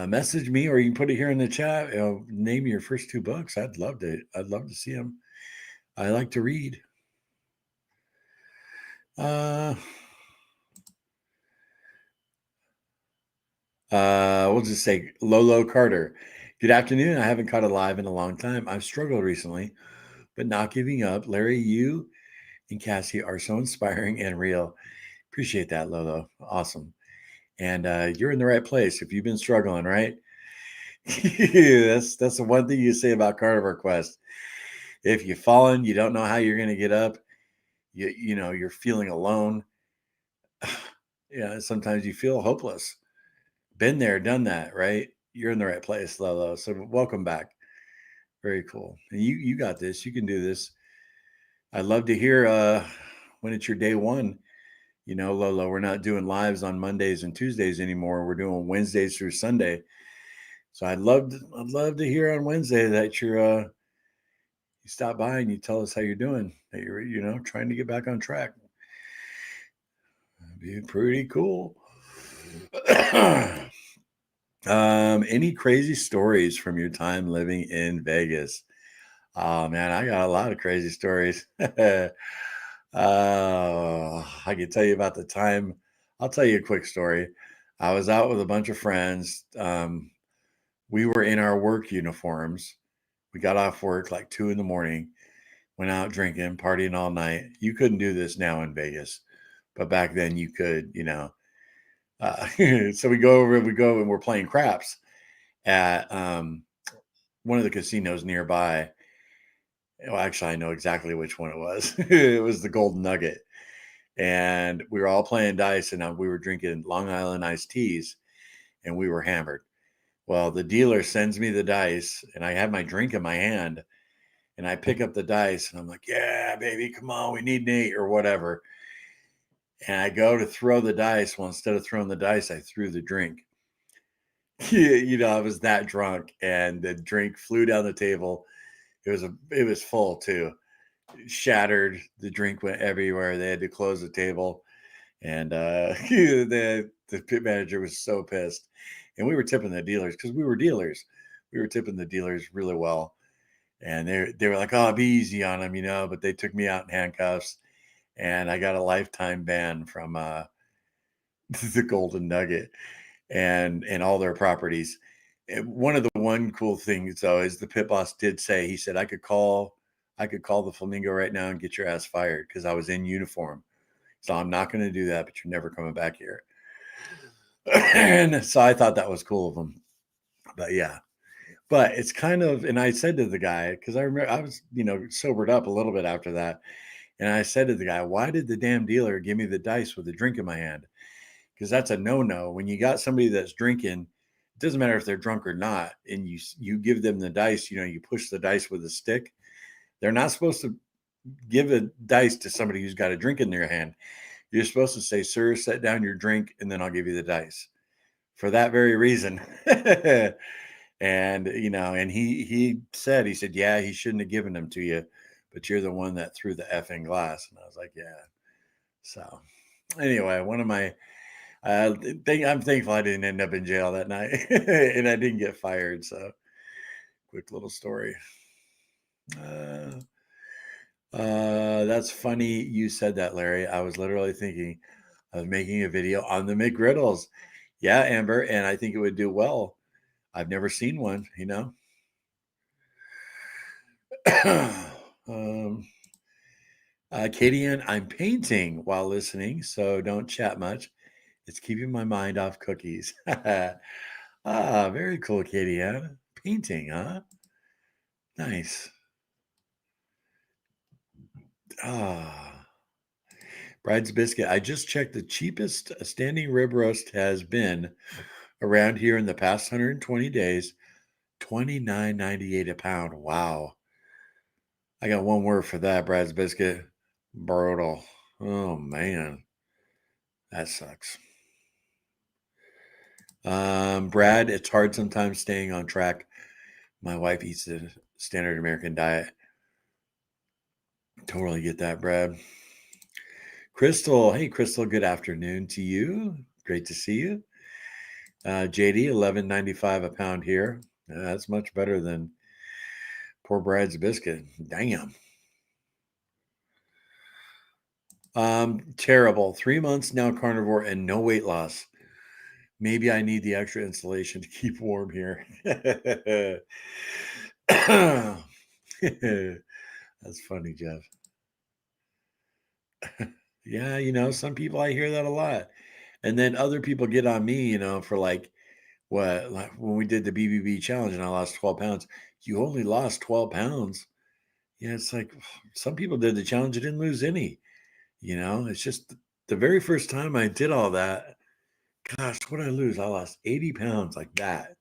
message me, or you can put it here in the chat, name your first 2 books. I'd love to see them. I like to read. Uh, we'll just say Lolo Carter. Good afternoon. I haven't caught a live in a long time. I've struggled recently, but not giving up. Larry, you and Cassie are so inspiring and real. Appreciate that, Lolo. Awesome. And you're in the right place if you've been struggling, right? That's the one thing you say about Carnivore Quest. If you've fallen, you don't know how you're going to get up. You're feeling alone. Yeah, sometimes you feel hopeless. Been there, done that, right? You're in the right place, Lolo. So welcome back. Very cool. And you got this. You can do this. I'd love to hear when it's your day one. Lolo, we're not doing lives on Mondays and Tuesdays anymore. We're doing Wednesdays through Sunday. So I'd love to hear on Wednesday that you stop by and you tell us how you're doing. That you're trying to get back on track. That'd be pretty cool. Any crazy stories from your time living in Vegas? Oh man, I got a lot of crazy stories. I can tell you about the time. I'll tell you a quick story. I was out with a bunch of friends. We were in our work uniforms. We got off work like 2 a.m, went out drinking, partying all night. You couldn't do this now in Vegas, but back then you could. So we go and we're playing craps at one of the casinos nearby. Well, actually, I know exactly which one it was. It was the Golden Nugget. And we were all playing dice, and we were drinking Long Island iced teas, and we were hammered. Well, the dealer sends me the dice, and I have my drink in my hand, and I pick up the dice, and I'm like, yeah, baby, come on, we need an 8 or whatever. And I go to throw the dice. Well, instead of throwing the dice, I threw the drink. I was that drunk, and the drink flew down the table. It was full too. Shattered. The drink went everywhere. They had to close the table, and the pit manager was so pissed. And we were tipping the dealers because we were dealers. We were tipping the dealers really well, and they were like, "Oh, be easy on them," But they took me out in handcuffs, and I got a lifetime ban from the Golden Nugget and all their properties. One of the one cool things though is the pit boss did say, he said, I could call the Flamingo right now and get your ass fired because I was in uniform. So I'm not going to do that, but you're never coming back here. And so I thought that was cool of him. But yeah, but it's kind of, and I said to the guy, because I remember I was, sobered up a little bit after that. And I said to the guy, why did the damn dealer give me the dice with a drink in my hand? Because that's a no-no. When you got somebody that's drinking, it doesn't matter if they're drunk or not, and you give them the dice, you push the dice with a stick. They're not supposed to give a dice to somebody who's got a drink in their hand. You're supposed to say, sir, set down your drink, and then I'll give you the dice. For that very reason. And he said, yeah, he shouldn't have given them to you, but you're the one that threw the effing glass. And I was like, yeah. So anyway, one of my I'm thankful I didn't end up in jail that night and I didn't get fired. So quick little story. That's funny you said that, Larry. I was literally thinking of making a video on the McGriddles. Yeah, Amber, and I think it would do well. I've never seen one. um, Katie Ann, I'm painting while listening, so don't chat much. It's keeping my mind off cookies. Very cool, Katie Ann. Painting, huh? Nice. Ah, Bride's Biscuit. I just checked the cheapest standing rib roast has been around here in the past 120 days, $29.98 a pound. Wow. I got one word for that, Brad's Biscuit. Brutal. Oh man. That sucks. Brad, it's hard sometimes staying on track. My wife eats the standard American diet. Totally get that, Brad. Crystal, hey Crystal, good afternoon to you. Great to see you. JD, $11.95 a pound here. That's much better than poor Brad's Biscuit. Damn. Terrible. 3 months now carnivore and no weight loss. Maybe I need the extra insulation to keep warm here. That's funny, Jeff. Yeah, some people I hear that a lot. And then other people get on me, for like when we did the BBB challenge and I lost 12 pounds. You only lost 12 pounds. Yeah, it's like some people did the challenge and didn't lose any. It's just the very first time I did all that. Gosh, what did I lose? I lost 80 pounds like that.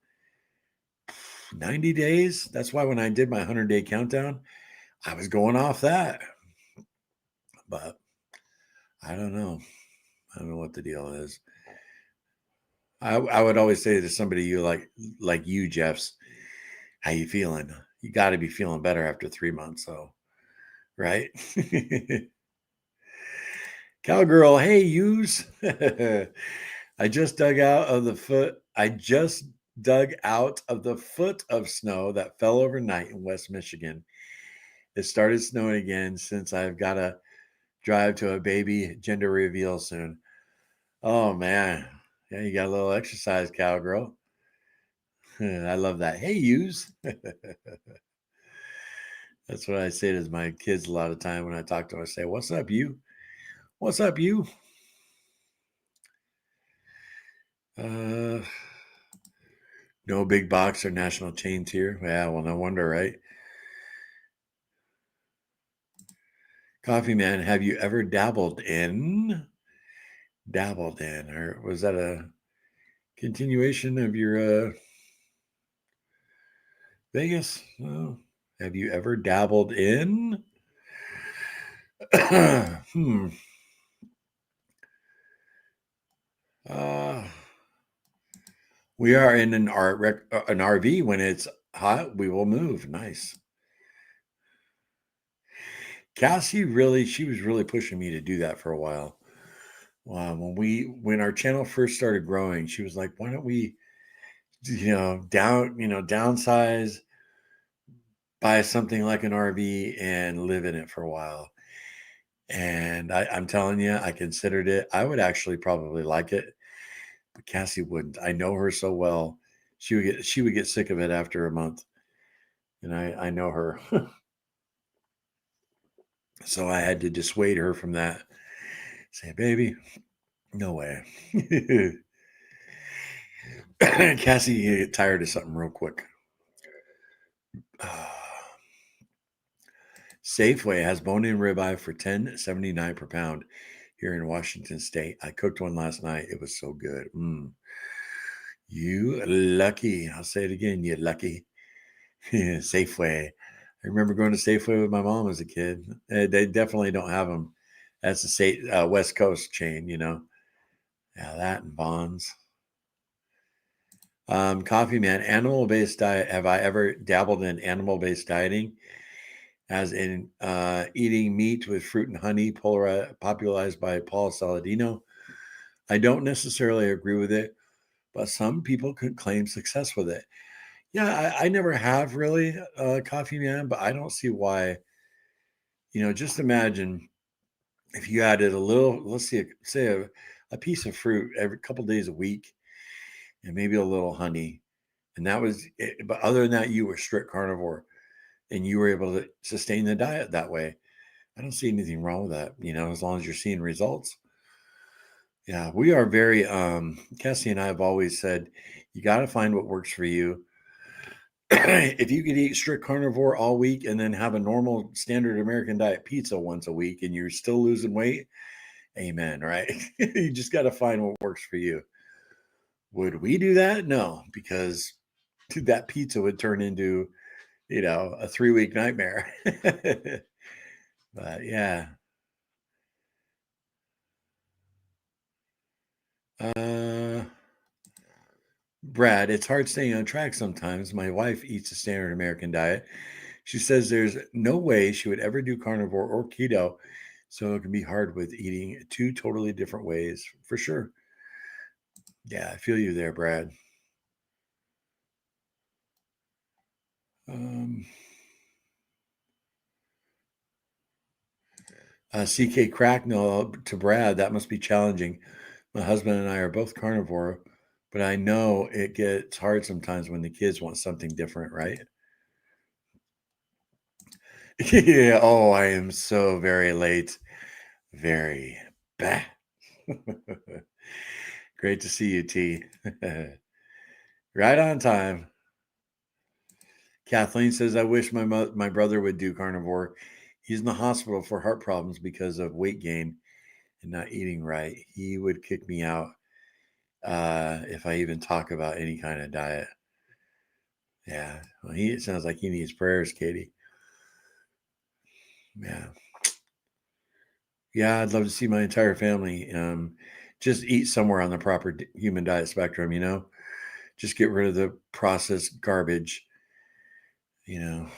90 days. That's why when I did my 100-day countdown, I was going off that. But I don't know. I don't know what the deal is. I would always say to somebody like you, Jeffs, how you feeling? You got to be feeling better after 3 months. So, right? Cowgirl, hey, use. I just dug out of the foot. I just dug out of the foot of snow that fell overnight in West Michigan. It started snowing again since I've got to drive to a baby gender reveal soon. Oh man. Yeah, you got a little exercise, cowgirl. I love that. Hey, use. That's what I say to my kids a lot of time when I talk to them. I say, "What's up, you? What's up, you?" Uh, no big box or national chains here. Yeah, well, no wonder, right? Coffee man, have you ever dabbled in, or was that a continuation of your Vegas? Oh, have you ever dabbled in? hmm. Uh, we are in an RV. When it's hot, we will move. Nice. Cassie she was really pushing me to do that for a while. When our channel first started growing, she was like, "Why don't we, downsize, buy something like an RV, and live in it for a while?" And I'm telling you, I considered it. I would actually probably like it, but Cassie wouldn't. I know her so well. She would get sick of it after a month, and I know her. So I had to dissuade her from that. Say, baby, no way. Cassie, you get tired of something real quick. Safeway has bone-in ribeye for $10.79 per pound here in Washington State. I cooked one last night. It was so good. You lucky. I'll say it again. You lucky. Safeway. I remember going to Safeway with my mom as a kid. They definitely don't have them. That's a state West Coast chain, Yeah, that and Bonds. Coffee man, animal-based diet. Have I ever dabbled in animal-based dieting? As in eating meat with fruit and honey, popularized by Paul Saladino. I don't necessarily agree with it, but some people could claim success with it. Yeah, I never have really, coffee man, but I don't see why. Just imagine if you added a little, let's see, say a piece of fruit every couple days a week, and maybe a little honey, and that was it. But other than that, you were strict carnivore, and you were able to sustain the diet that way. I don't see anything wrong with that, as long as you're seeing results. Yeah, we are very Cassie and I have always said you got to find what works for you. If you could eat strict carnivore all week and then have a normal standard American diet pizza once a week and you're still losing weight, amen, right? You just got to find what works for you. Would we do that? No, because that pizza would turn into, a 3-week nightmare. But yeah. Uh Brad, it's hard staying on track sometimes. My wife eats a standard American diet. She says there's no way she would ever do carnivore or keto, so it can be hard with eating two totally different ways for sure. Yeah, I feel you there, Brad. Um, CK Cracknell to Brad, that must be challenging. My husband and I are both carnivore, but I know it gets hard sometimes when the kids want something different, right? Yeah. Oh, I am so very late. Very bad. Great to see you, T. Right on time. Kathleen says, I wish my brother would do carnivore. He's in the hospital for heart problems because of weight gain and not eating right. He would kick me out if I even talk about any kind of diet. Yeah. Well, it sounds like he needs prayers, Katie. Yeah. Yeah, I'd love to see my entire family just eat somewhere on the proper human diet spectrum, just get rid of the processed you know.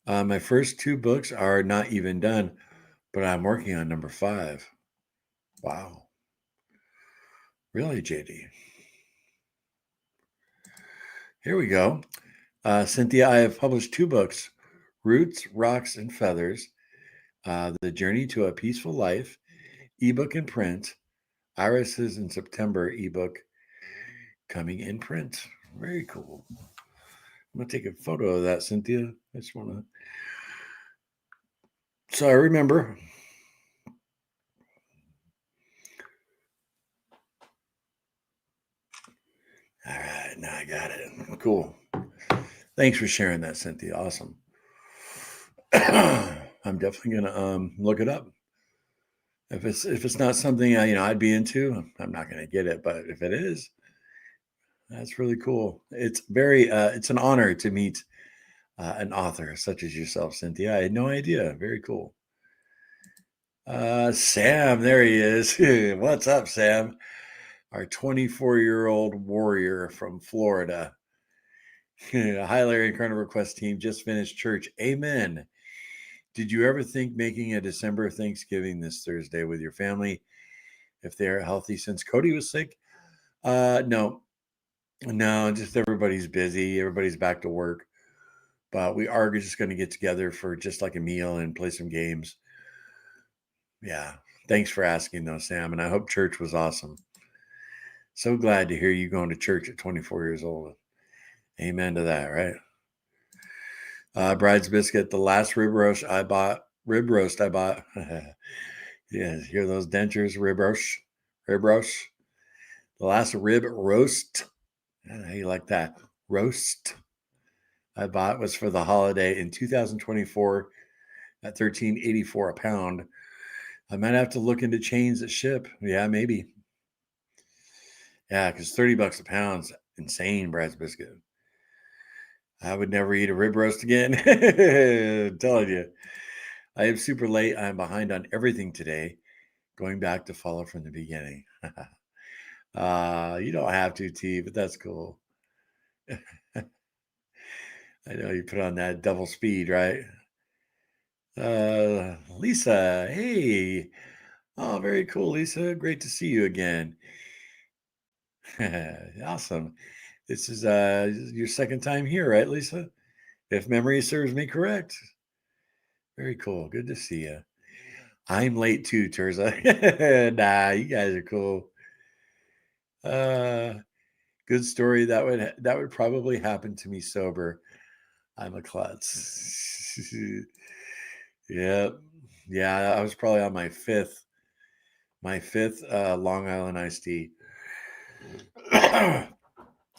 My first two books are not even done, but I'm working on number 5. Wow. Really, JD? Here we go. Cynthia, I have published 2 books, Roots, Rocks, and Feathers, The Journey to a Peaceful Life, ebook and print. Iris's in September, ebook coming in print. Very cool. I'm going to take a photo of that, Cynthia. I just want to. So I remember. All right, now I got it. Cool. Thanks for sharing that, Cynthia. Awesome. I'm definitely gonna look it up. If it's not something I'd be into, I'm not gonna get it. But if it is, that's really cool. It's it's an honor to meet an author such as yourself, Cynthia. I had no idea. Very cool. Sam, there he is. What's up, Sam? Our 24-year-old warrior from Florida. Hi, Larry and Carnivore Quest team. Just finished church. Amen. Did you ever think making a December Thanksgiving this Thursday with your family if they're healthy since Cody was sick? No, just everybody's busy. Everybody's back to work. But we are just going to get together for just like a meal and play some games. Yeah. Thanks for asking, though, Sam. And I hope church was awesome. So glad to hear you going to church at 24 years old. Amen to that, right? Bride's Biscuit, the last rib roast I bought. Yeah, hear those dentures, rib roast. The last rib roast. How you like that? Roast I bought was for the holiday in 2024 at $13.84 a pound. I might have to look into chains that ship. Yeah, maybe. Yeah, because $30 a pound's insane, Brad's Biscuit. I would never eat a rib roast again. I'm telling you. I am super late. I'm behind on everything today. Going back to follow from the beginning. You don't have to, T, but that's cool. I know you put on that double speed, right? Lisa, hey. Oh, very cool, Lisa. Great to see you again. Awesome. This is your second time here, right, Lisa? If memory serves me correct. Very cool. Good to see you. I'm late too, Terza. Nah, you guys are cool. Good story. That would probably happen to me sober. I'm a klutz. Yeah. Yeah, I was probably on my fifth Long Island iced tea.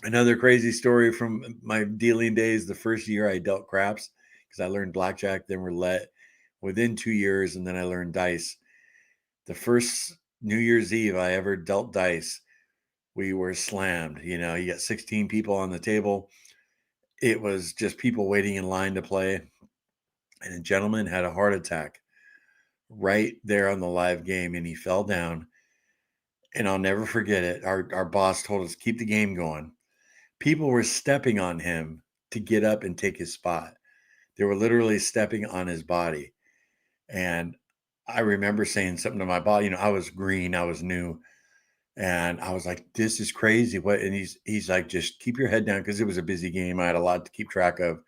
Another crazy story from my dealing days. The first year I dealt craps because I learned blackjack, then roulette within 2 years, and then I learned dice. The first New Year's Eve I ever dealt dice, we were slammed. You got 16 people on the table. It was just people waiting in line to play. And a gentleman had a heart attack right there on the live game, and he fell down. And I'll never forget it. Our boss told us, keep the game going. People were stepping on him to get up and take his spot. They were literally stepping on his body. And I remember saying something to my boss. I was green, I was new. And I was like, this is crazy. What? And he's like, just keep your head down, because it was a busy game. I had a lot to keep track of.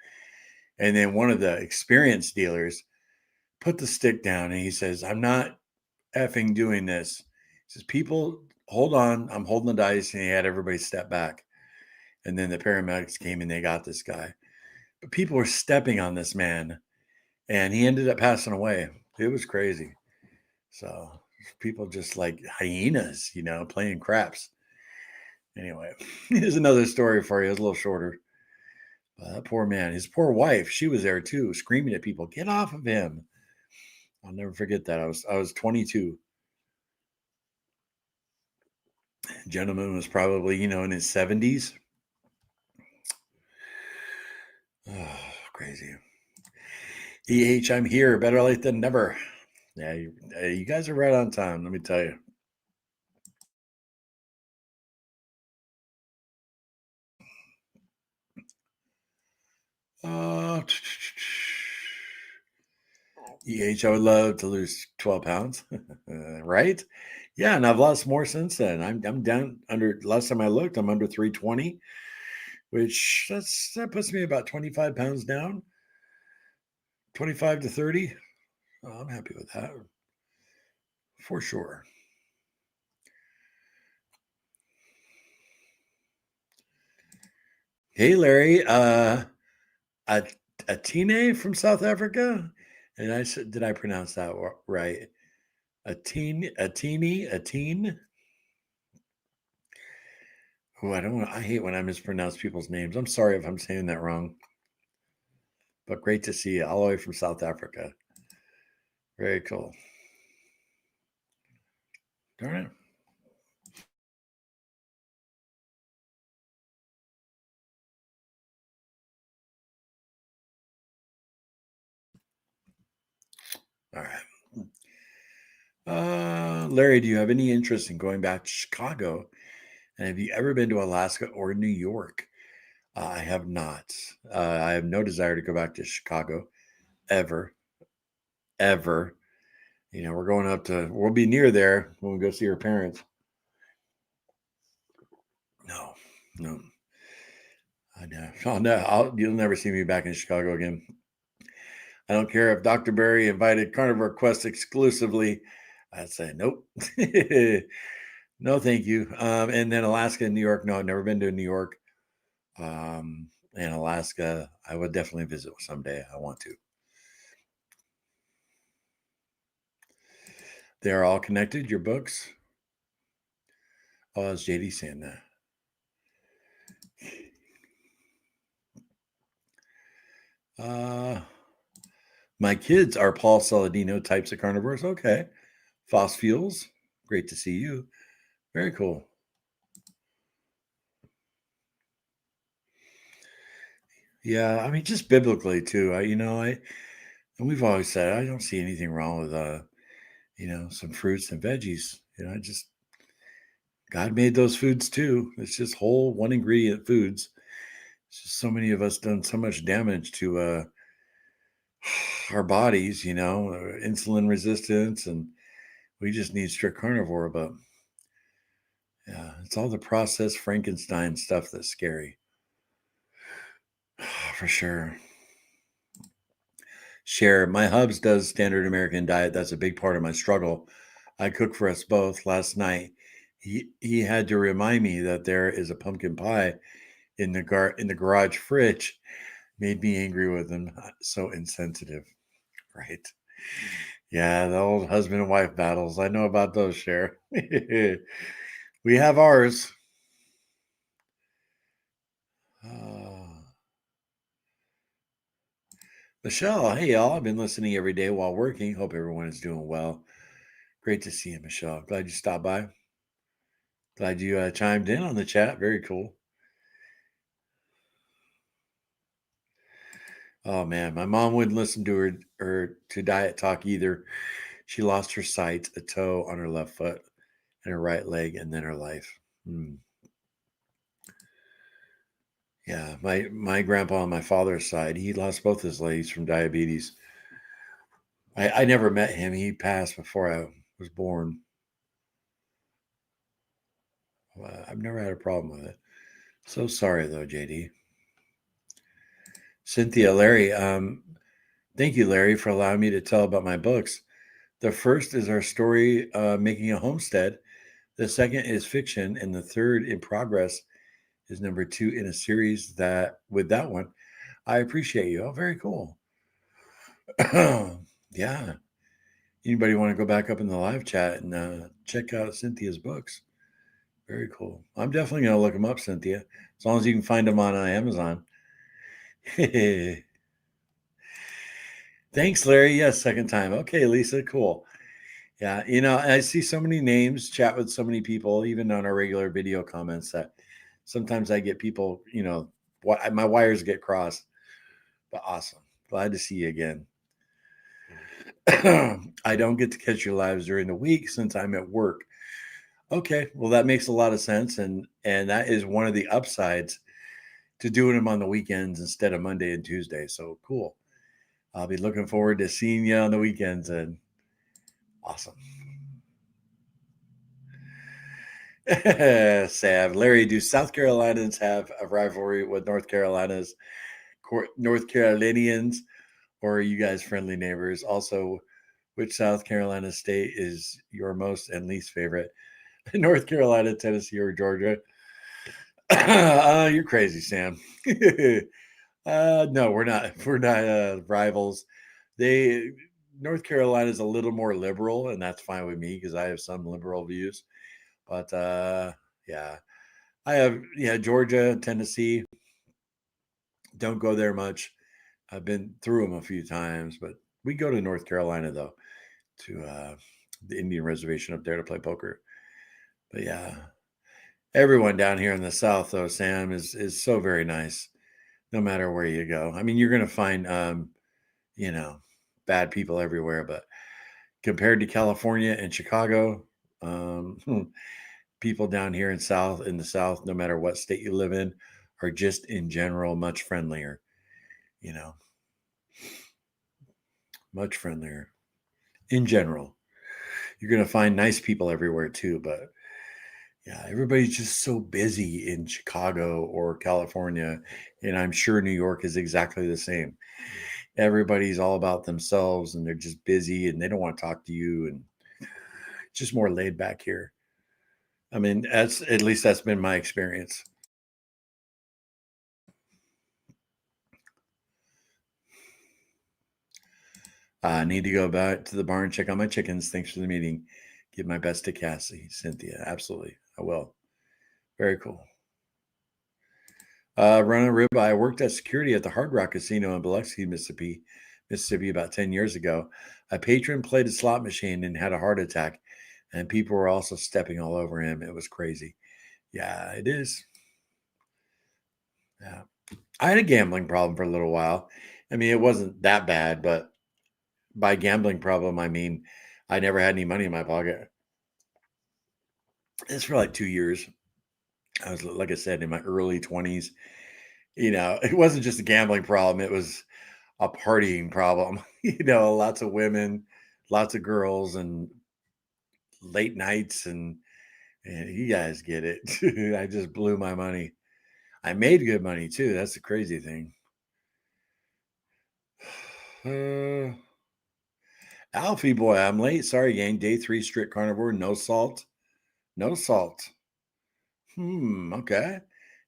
And then one of the experienced dealers put the stick down and he says, I'm not effing doing this. He says, people, hold on. I'm holding the dice. And he had everybody step back. And then the paramedics came and they got this guy. But people were stepping on this man and he ended up passing away. It was crazy. So people just like hyenas, playing craps. Anyway, here's another story for you. It's a little shorter. That poor man, his poor wife, she was there too, screaming at people, "Get off of him!" I'll never forget that. I was 22. The gentleman was probably in his 70s. Oh, crazy. I'm here. Better late than never. Yeah, you guys are right on time. Let me tell you. Uh, I would love to lose 12 pounds, right? Yeah, and I've lost more since then. I'm down under. Last time I looked, I'm under 320, which that puts me about 25 pounds down, 25 to 30. Oh, I'm happy with that for sure. Hey, Larry, a Atine from South Africa, and I said, did I pronounce that right? Atine. Oh, I hate when I mispronounce people's names. I'm sorry if I'm saying that wrong. But great to see you all the way from South Africa. Very cool. Darn it. All right. Larry, do you have any interest in going back to Chicago? And have you ever been to Alaska or New York? I have not. I have no desire to go back to Chicago ever, ever. We're going up to, we'll be near there when we go see her parents. No, no. I know. You'll never see me back in Chicago again. I don't care if Dr. Berry invited Carnivore Quest exclusively. I'd say nope. No, thank you. And then Alaska and New York. No, I've never been to New York. And Alaska, I would definitely visit someday. I want to. They are all connected, your books. Oh, it's JD saying that. My kids are Paul Saladino types of carnivores. Okay. Fuels. Great to see you. Very cool. Yeah, I mean, just biblically too. And we've always said I don't see anything wrong with some fruits and veggies. Just God made those foods too. It's just whole one ingredient foods. It's just so many of us done so much damage to our bodies, insulin resistance, and we just need strict carnivore. But yeah, it's all the processed Frankenstein stuff that's scary. For sure. Share. My hubs does standard American diet. That's a big part of my struggle. I cooked for us both last night. He had to remind me that there is a pumpkin pie in the garage fridge. Made me angry with him. So insensitive, right? Yeah, the old husband and wife battles. I know about those, Cher. We have ours. Uh, Michelle, hey y'all. I've been listening every day while working. Hope everyone is doing well. Great to see you, Michelle. Glad you stopped by. Glad you chimed in on the chat. Very cool. Oh man, my mom wouldn't listen to her to diet talk either. She lost her sight, a toe on her left foot, and her right leg, and then her life. Yeah, my grandpa on my father's side, he lost both his legs from diabetes. I never met him. He passed before I was born. I've never had a problem with it. So sorry though, JD. Cynthia, Larry, thank you, Larry, for allowing me to tell about my books. The first is our story, Making a Homestead. The second is fiction. And the third in progress is number 2 in a series that, with that one, I appreciate you. Oh, very cool. Yeah. Anybody want to go back up in the live chat and check out Cynthia's books? Very cool. I'm definitely going to look them up, Cynthia, as long as you can find them on Amazon. Thanks, Larry. Yes, second time. Okay, Lisa, cool. Yeah, I see so many names, chat with so many people, even on our regular video comments, that sometimes I get people, my wires get crossed. But awesome. Glad to see you again. I don't get to catch your lives during the week since I'm at work. Okay, well that makes a lot of sense, and that is one of the upsides to doing them on the weekends instead of Monday and Tuesday. So cool. I'll be looking forward to seeing you on the weekends, and awesome. Sav, Larry, do South Carolinians have a rivalry with North Carolinians, or are you guys friendly neighbors? Also, which South Carolina state is your most and least favorite? North Carolina, Tennessee, or Georgia? You're crazy, Sam. No, we're not. We're not rivals. North Carolina is a little more liberal, and that's fine with me because I have some liberal views. But yeah, I have Georgia, Tennessee. Don't go there much. I've been through them a few times, but we go to North Carolina though, to the Indian reservation up there to play poker. But yeah, everyone down here in the South though, Sam, is so very nice. No matter where you go, I mean, you're gonna find bad people everywhere, but compared to California and Chicago, people down here in the South, no matter what state you live in, are just in general much friendlier. Much friendlier in general. You're going to find nice people everywhere too, but yeah, everybody's just so busy in Chicago or California, and I'm sure New York is exactly the same. Everybody's all about themselves and they're just busy and they don't want to talk to you, and just more laid back here. I mean, at least that's been my experience. I need to go back to the barn, check on my chickens. Thanks for the meeting. Give my best to Cassie, Cynthia. Absolutely. I will. Very cool. Running a rib. I worked at security at the Hard Rock Casino in Biloxi, Mississippi about 10 years ago. A patron played a slot machine and had a heart attack, and people were also stepping all over him. It was crazy. Yeah, it is. Yeah. I had a gambling problem for a little while. I mean, it wasn't that bad, but by gambling problem, I mean, I never had any money in my pocket. It's for like 2 years. I was, like I said, in my early 20s. It wasn't just a gambling problem. It was a partying problem. Lots of women, lots of girls, and late nights, and you guys get it. I just blew my money. I made good money too. That's the crazy thing. Alfie boy, I'm late. Sorry, gang. Day 3 strict carnivore. No salt. No salt. Okay.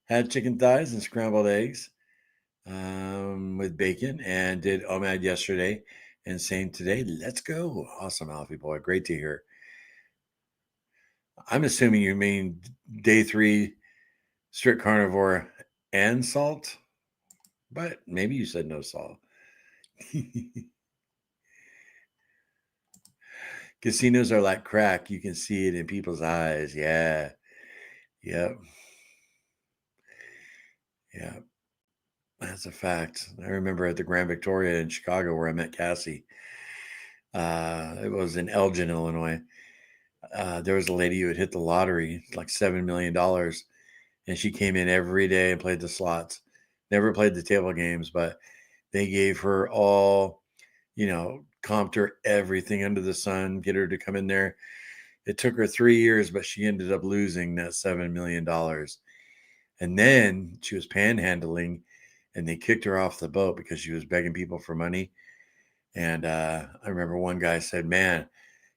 Had chicken thighs and scrambled eggs with bacon, and did OMAD yesterday and same today. Let's go. Awesome, Alfie boy. Great to hear. I'm assuming you mean day 3 strict carnivore and salt, but maybe you said no salt. Casinos are like crack. You can see it in people's eyes. Yeah. Yep. Yeah. That's a fact. I remember at the Grand Victoria in Chicago where I met Cassie. It was in Elgin, Illinois. There was a lady who had hit the lottery, like $7 million. And she came in every day and played the slots. Never played the table games, but they gave her all, comped her everything under the sun, get her to come in there. It took her 3 years, but she ended up losing that $7 million. And then she was panhandling and they kicked her off the boat because she was begging people for money. And I remember one guy said, "Man,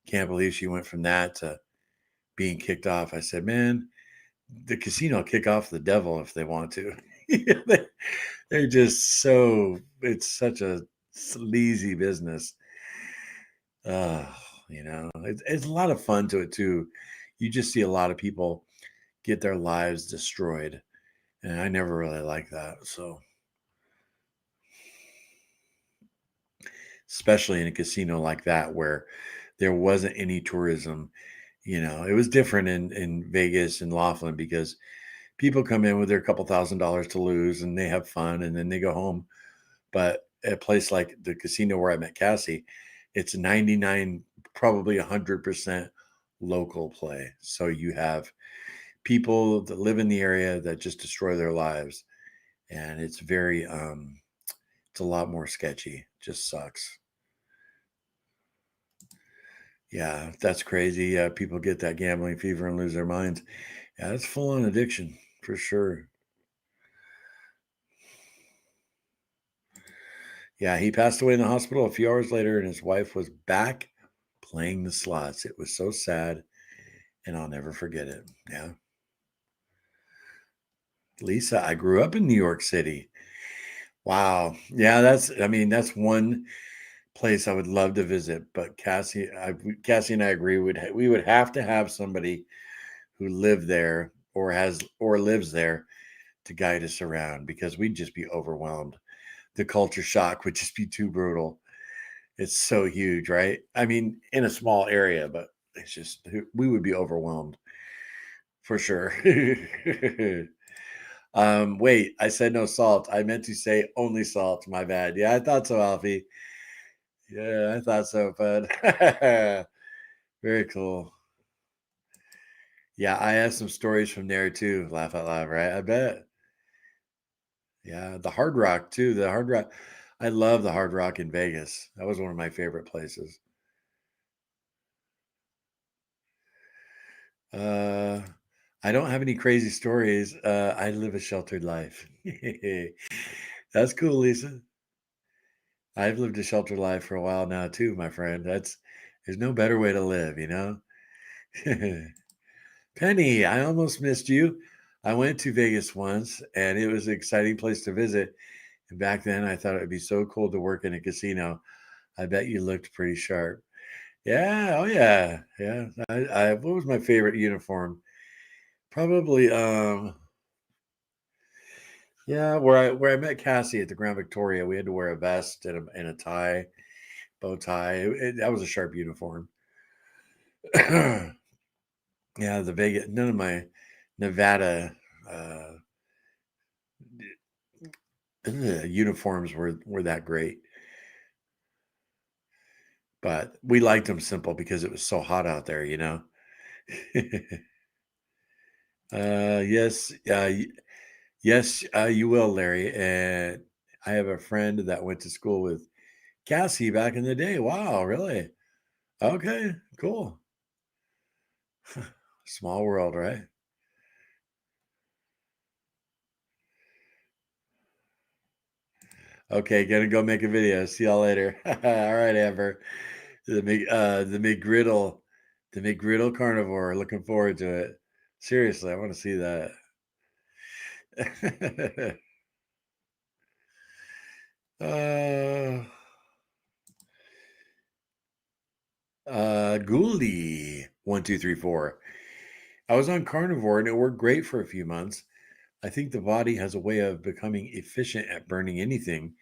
can't believe she went from that to being kicked off." I said, "Man, the casino kick off the devil if they want to." They're just so, it's such a sleazy business. Uh, it's a lot of fun to it too. You just see a lot of people get their lives destroyed. And I never really like that. So, especially in a casino like that where there wasn't any tourism, it was different in Vegas and Laughlin because people come in with their couple $1,000s to lose and they have fun and then they go home. But at a place like the casino where I met Cassie, it's 99, probably 100% local play. So you have people that live in the area that just destroy their lives. And it's it's a lot more sketchy. Just sucks. Yeah, that's crazy. Yeah, people get that gambling fever and lose their minds. Yeah, that's full on addiction for sure. Yeah, he passed away in the hospital a few hours later, and his wife was back playing the slots. It was so sad, and I'll never forget it. Yeah. Lisa, I grew up in New York City. Wow. Yeah, that's one place I would love to visit. But Cassie and I agree we would have to have somebody who lived there or lives there to guide us around because we'd just be overwhelmed. The culture shock would just be too brutal. It's so huge, right? I mean, in a small area, but it's just we would be overwhelmed for sure. Wait, I said no salt. I meant to say only salt. My bad. Yeah, I thought so, Alfie. Yeah, I thought so, bud. Very cool. Yeah, I have some stories from there too. Laugh out loud, right? I bet. Yeah, the Hard Rock too. The Hard Rock. I love the Hard Rock in Vegas. That was one of my favorite places. Uh, I don't have any crazy stories. I live a sheltered life. That's cool, Lisa. I've lived a sheltered life for a while now too, my friend. There's no better way to live, you know? Penny, I almost missed you. I went to Vegas once and it was an exciting place to visit. And back then I thought it would be so cool to work in a casino. I bet you looked pretty sharp. Yeah, oh yeah. Yeah. What was my favorite uniform? Probably yeah, where I met Cassie at the Grand Victoria, we had to wear a vest and a tie, bow tie. That was a sharp uniform. Yeah, the Vegas. None of my Nevada uh, uniforms were that great, but we liked them simple because it was so hot out there. Yes, yes, you will, Larry. And I have a friend that went to school with Cassie back in the day. Wow, really? Okay, cool. Small world, right? Okay, gonna go make a video. See y'all later. All right, Amber. The McGriddle carnivore. Looking forward to it. Seriously, I want to see that. uh, Ghoulie 1 2 3 4. I was on carnivore and it worked great for a few months. I think the body has a way of becoming efficient at burning anything.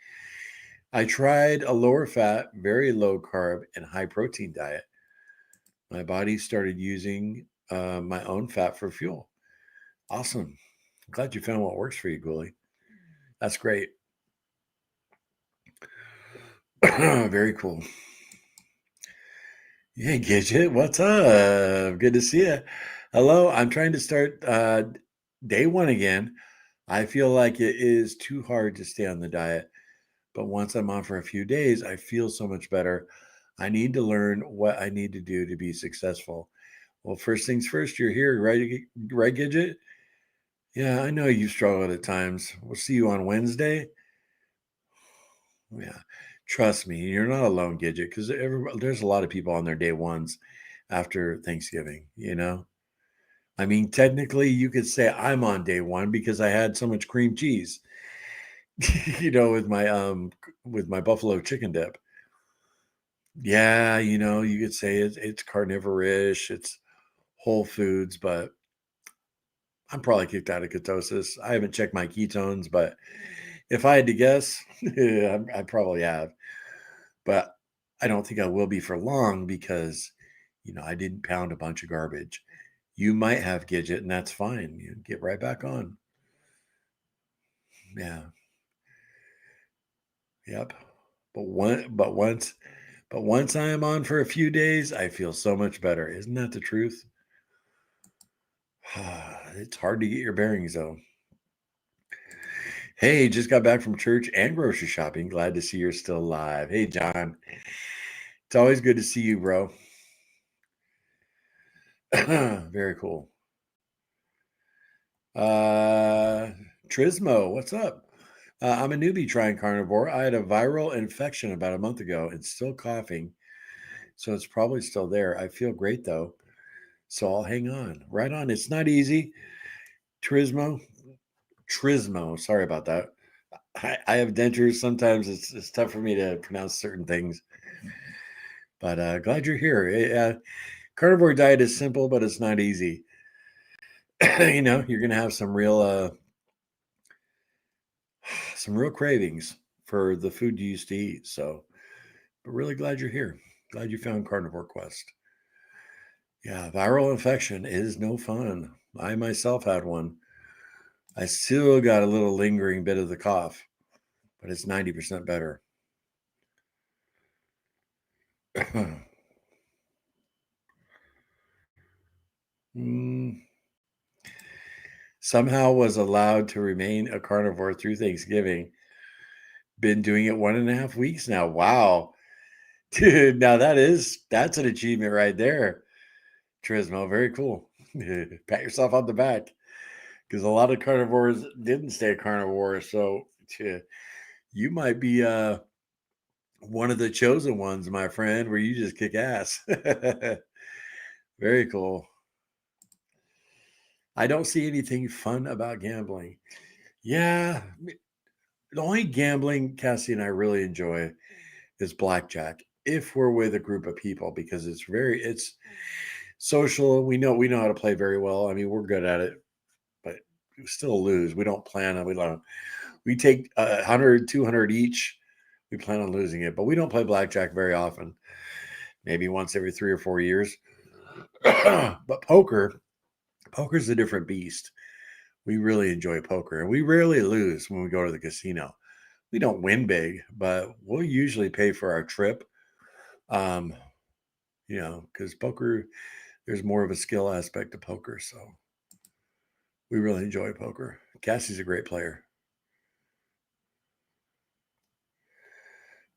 I tried a lower fat, very low carb, and high protein diet. My body started using my own fat for fuel. Awesome. Glad you found what works for you, Ghoulie. That's great. Very cool. Yeah, Gidget, what's up? Good to see you. Hello, I'm trying to start day one again. I feel like it is too hard to stay on the diet, but once I'm on for a few days, I feel so much better. I need to learn what I need to do to be successful. Well, first things first, you're here, right? Right, Gidget? Yeah, I know you struggled at times. We'll see you on Wednesday. Yeah. Trust me, you're not alone, Gidget, because there's a lot of people on their day ones after Thanksgiving, you know? I mean, technically, you could say I'm on day one because I had so much cream cheese, with my buffalo chicken dip. Yeah, you could say it's carnivore-ish, it's whole foods, but I'm probably kicked out of ketosis. I haven't checked my ketones, but if I had to guess, I probably have. But I don't think I will be for long because, I didn't pound a bunch of garbage. You might have Gidget, and that's fine. You get right back on. Yeah. Yep. But once I am on for a few days, I feel so much better. Isn't that the truth? It's hard to get your bearings though. Hey, just got back from church and grocery shopping. Glad to see you're still alive. Hey, John. It's always good to see you, bro. Very cool. Uh, Trismo, what's up? I'm a newbie trying carnivore. I had a viral infection about a month ago and still coughing, so it's probably still there. I feel great though, so I'll hang on. Right on. It's not easy. Trismo, Trismo. Sorry about that. I have dentures. Sometimes it's tough for me to pronounce certain things, but glad you're here. Carnivore diet is simple, but it's not easy. You're gonna have some real cravings for the food you used to eat. So, but really glad you're here. Glad you found Carnivore Quest. Yeah, viral infection is no fun. I myself had one. I still got a little lingering bit of the cough, but it's 90% better. Mm, Somehow was allowed to remain a carnivore through Thanksgiving. Been doing it 1.5 weeks now. Wow. Dude, now that's an achievement right there. Trismo, very cool. Pat yourself on the back. Because a lot of carnivores didn't stay carnivore. So you might be one of the chosen ones, my friend, where you just kick ass. Very cool. I don't see anything fun about gambling. Yeah, the only gambling Cassie and I really enjoy is blackjack. If we're with a group of people, because it's social. We know how to play very well. I mean, we're good at it, but we still lose. We don't plan on. We take 100, 200 each. We plan on losing it, but we don't play blackjack very often. Maybe once every 3 or 4 years. But poker's a different beast. We really enjoy poker, and we rarely lose when we go to the casino. We don't win big, but we'll usually pay for our trip. Um, because poker, there's more of a skill aspect to poker, so we really enjoy poker. Cassie's a great player.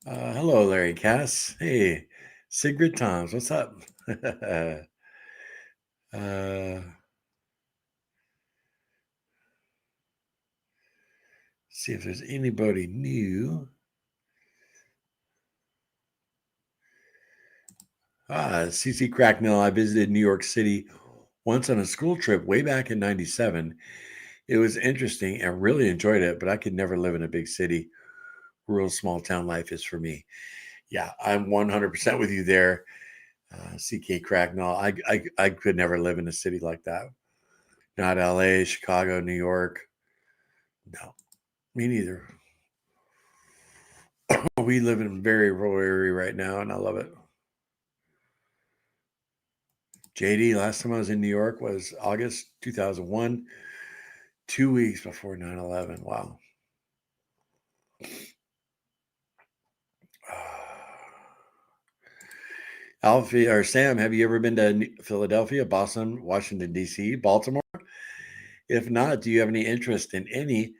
Hello, Larry Cass. Hey, Sigrid Toms, what's up? See if there's anybody new. CC Cracknell. I visited New York City once on a school trip way back in '97. It was interesting and really enjoyed it, but I could never live in a big city. Rural small town life is for me. Yeah, I'm 100% with you there, CK Cracknell. I could never live in a city like that. Not LA, Chicago, New York. No, me neither. We live in a very rural area right now, and I love it. JD, last time I was in New York was August 2001, 2 weeks before 9/11. Wow. Alfie or Sam, have you ever been to Philadelphia, Boston, Washington, D.C., Baltimore? If not, do you have any interest in any?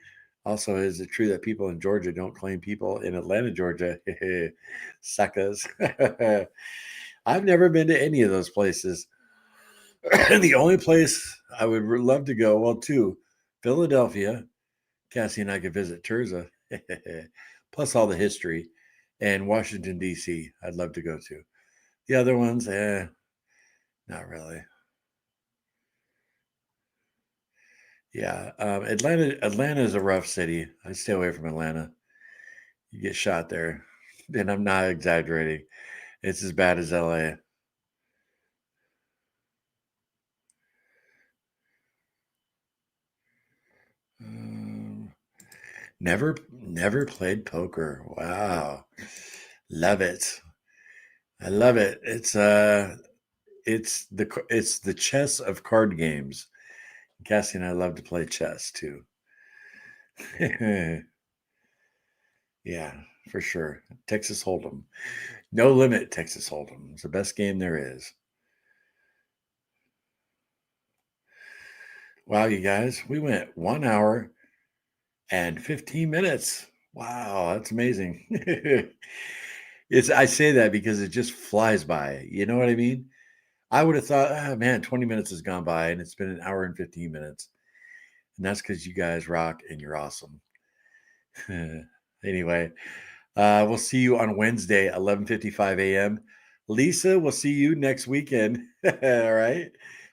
Also, is it true that people in Georgia don't claim people in Atlanta, Georgia? Suckers. I've never been to any of those places. The only place I would love to go, well, two, Philadelphia. Cassie and I could visit Terza. plus all the history. And Washington, D.C., I'd love to go to. The other ones, not really. Yeah, Atlanta is a rough city. I stay away from Atlanta. You get shot there, and I'm not exaggerating. It's as bad as LA. Um, never played poker. Wow, love it. I love it. It's the chess of card games. Cassie and I love to play chess too. Yeah, for sure. Texas Hold'em. No limit Texas Hold'em. It's the best game there is. Wow, you guys, we went 1 hour and 15 minutes. Wow, that's amazing. I say that because it just flies by. You know what I mean? I would have thought, man, 20 minutes has gone by and it's been an hour and 15 minutes. And that's because you guys rock and you're awesome. Anyway, we'll see you on Wednesday, 11:55 a.m. Lisa, we'll see you next weekend. All right.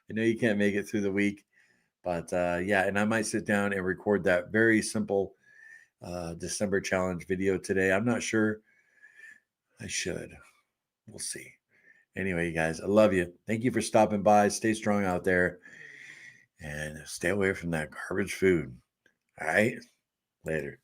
I know you can't make it through the week, but yeah, and I might sit down and record that very simple December challenge video today. I'm not sure. I should. We'll see. Anyway, you guys, I love you. Thank you for stopping by. Stay strong out there and stay away from that garbage food. All right. Later.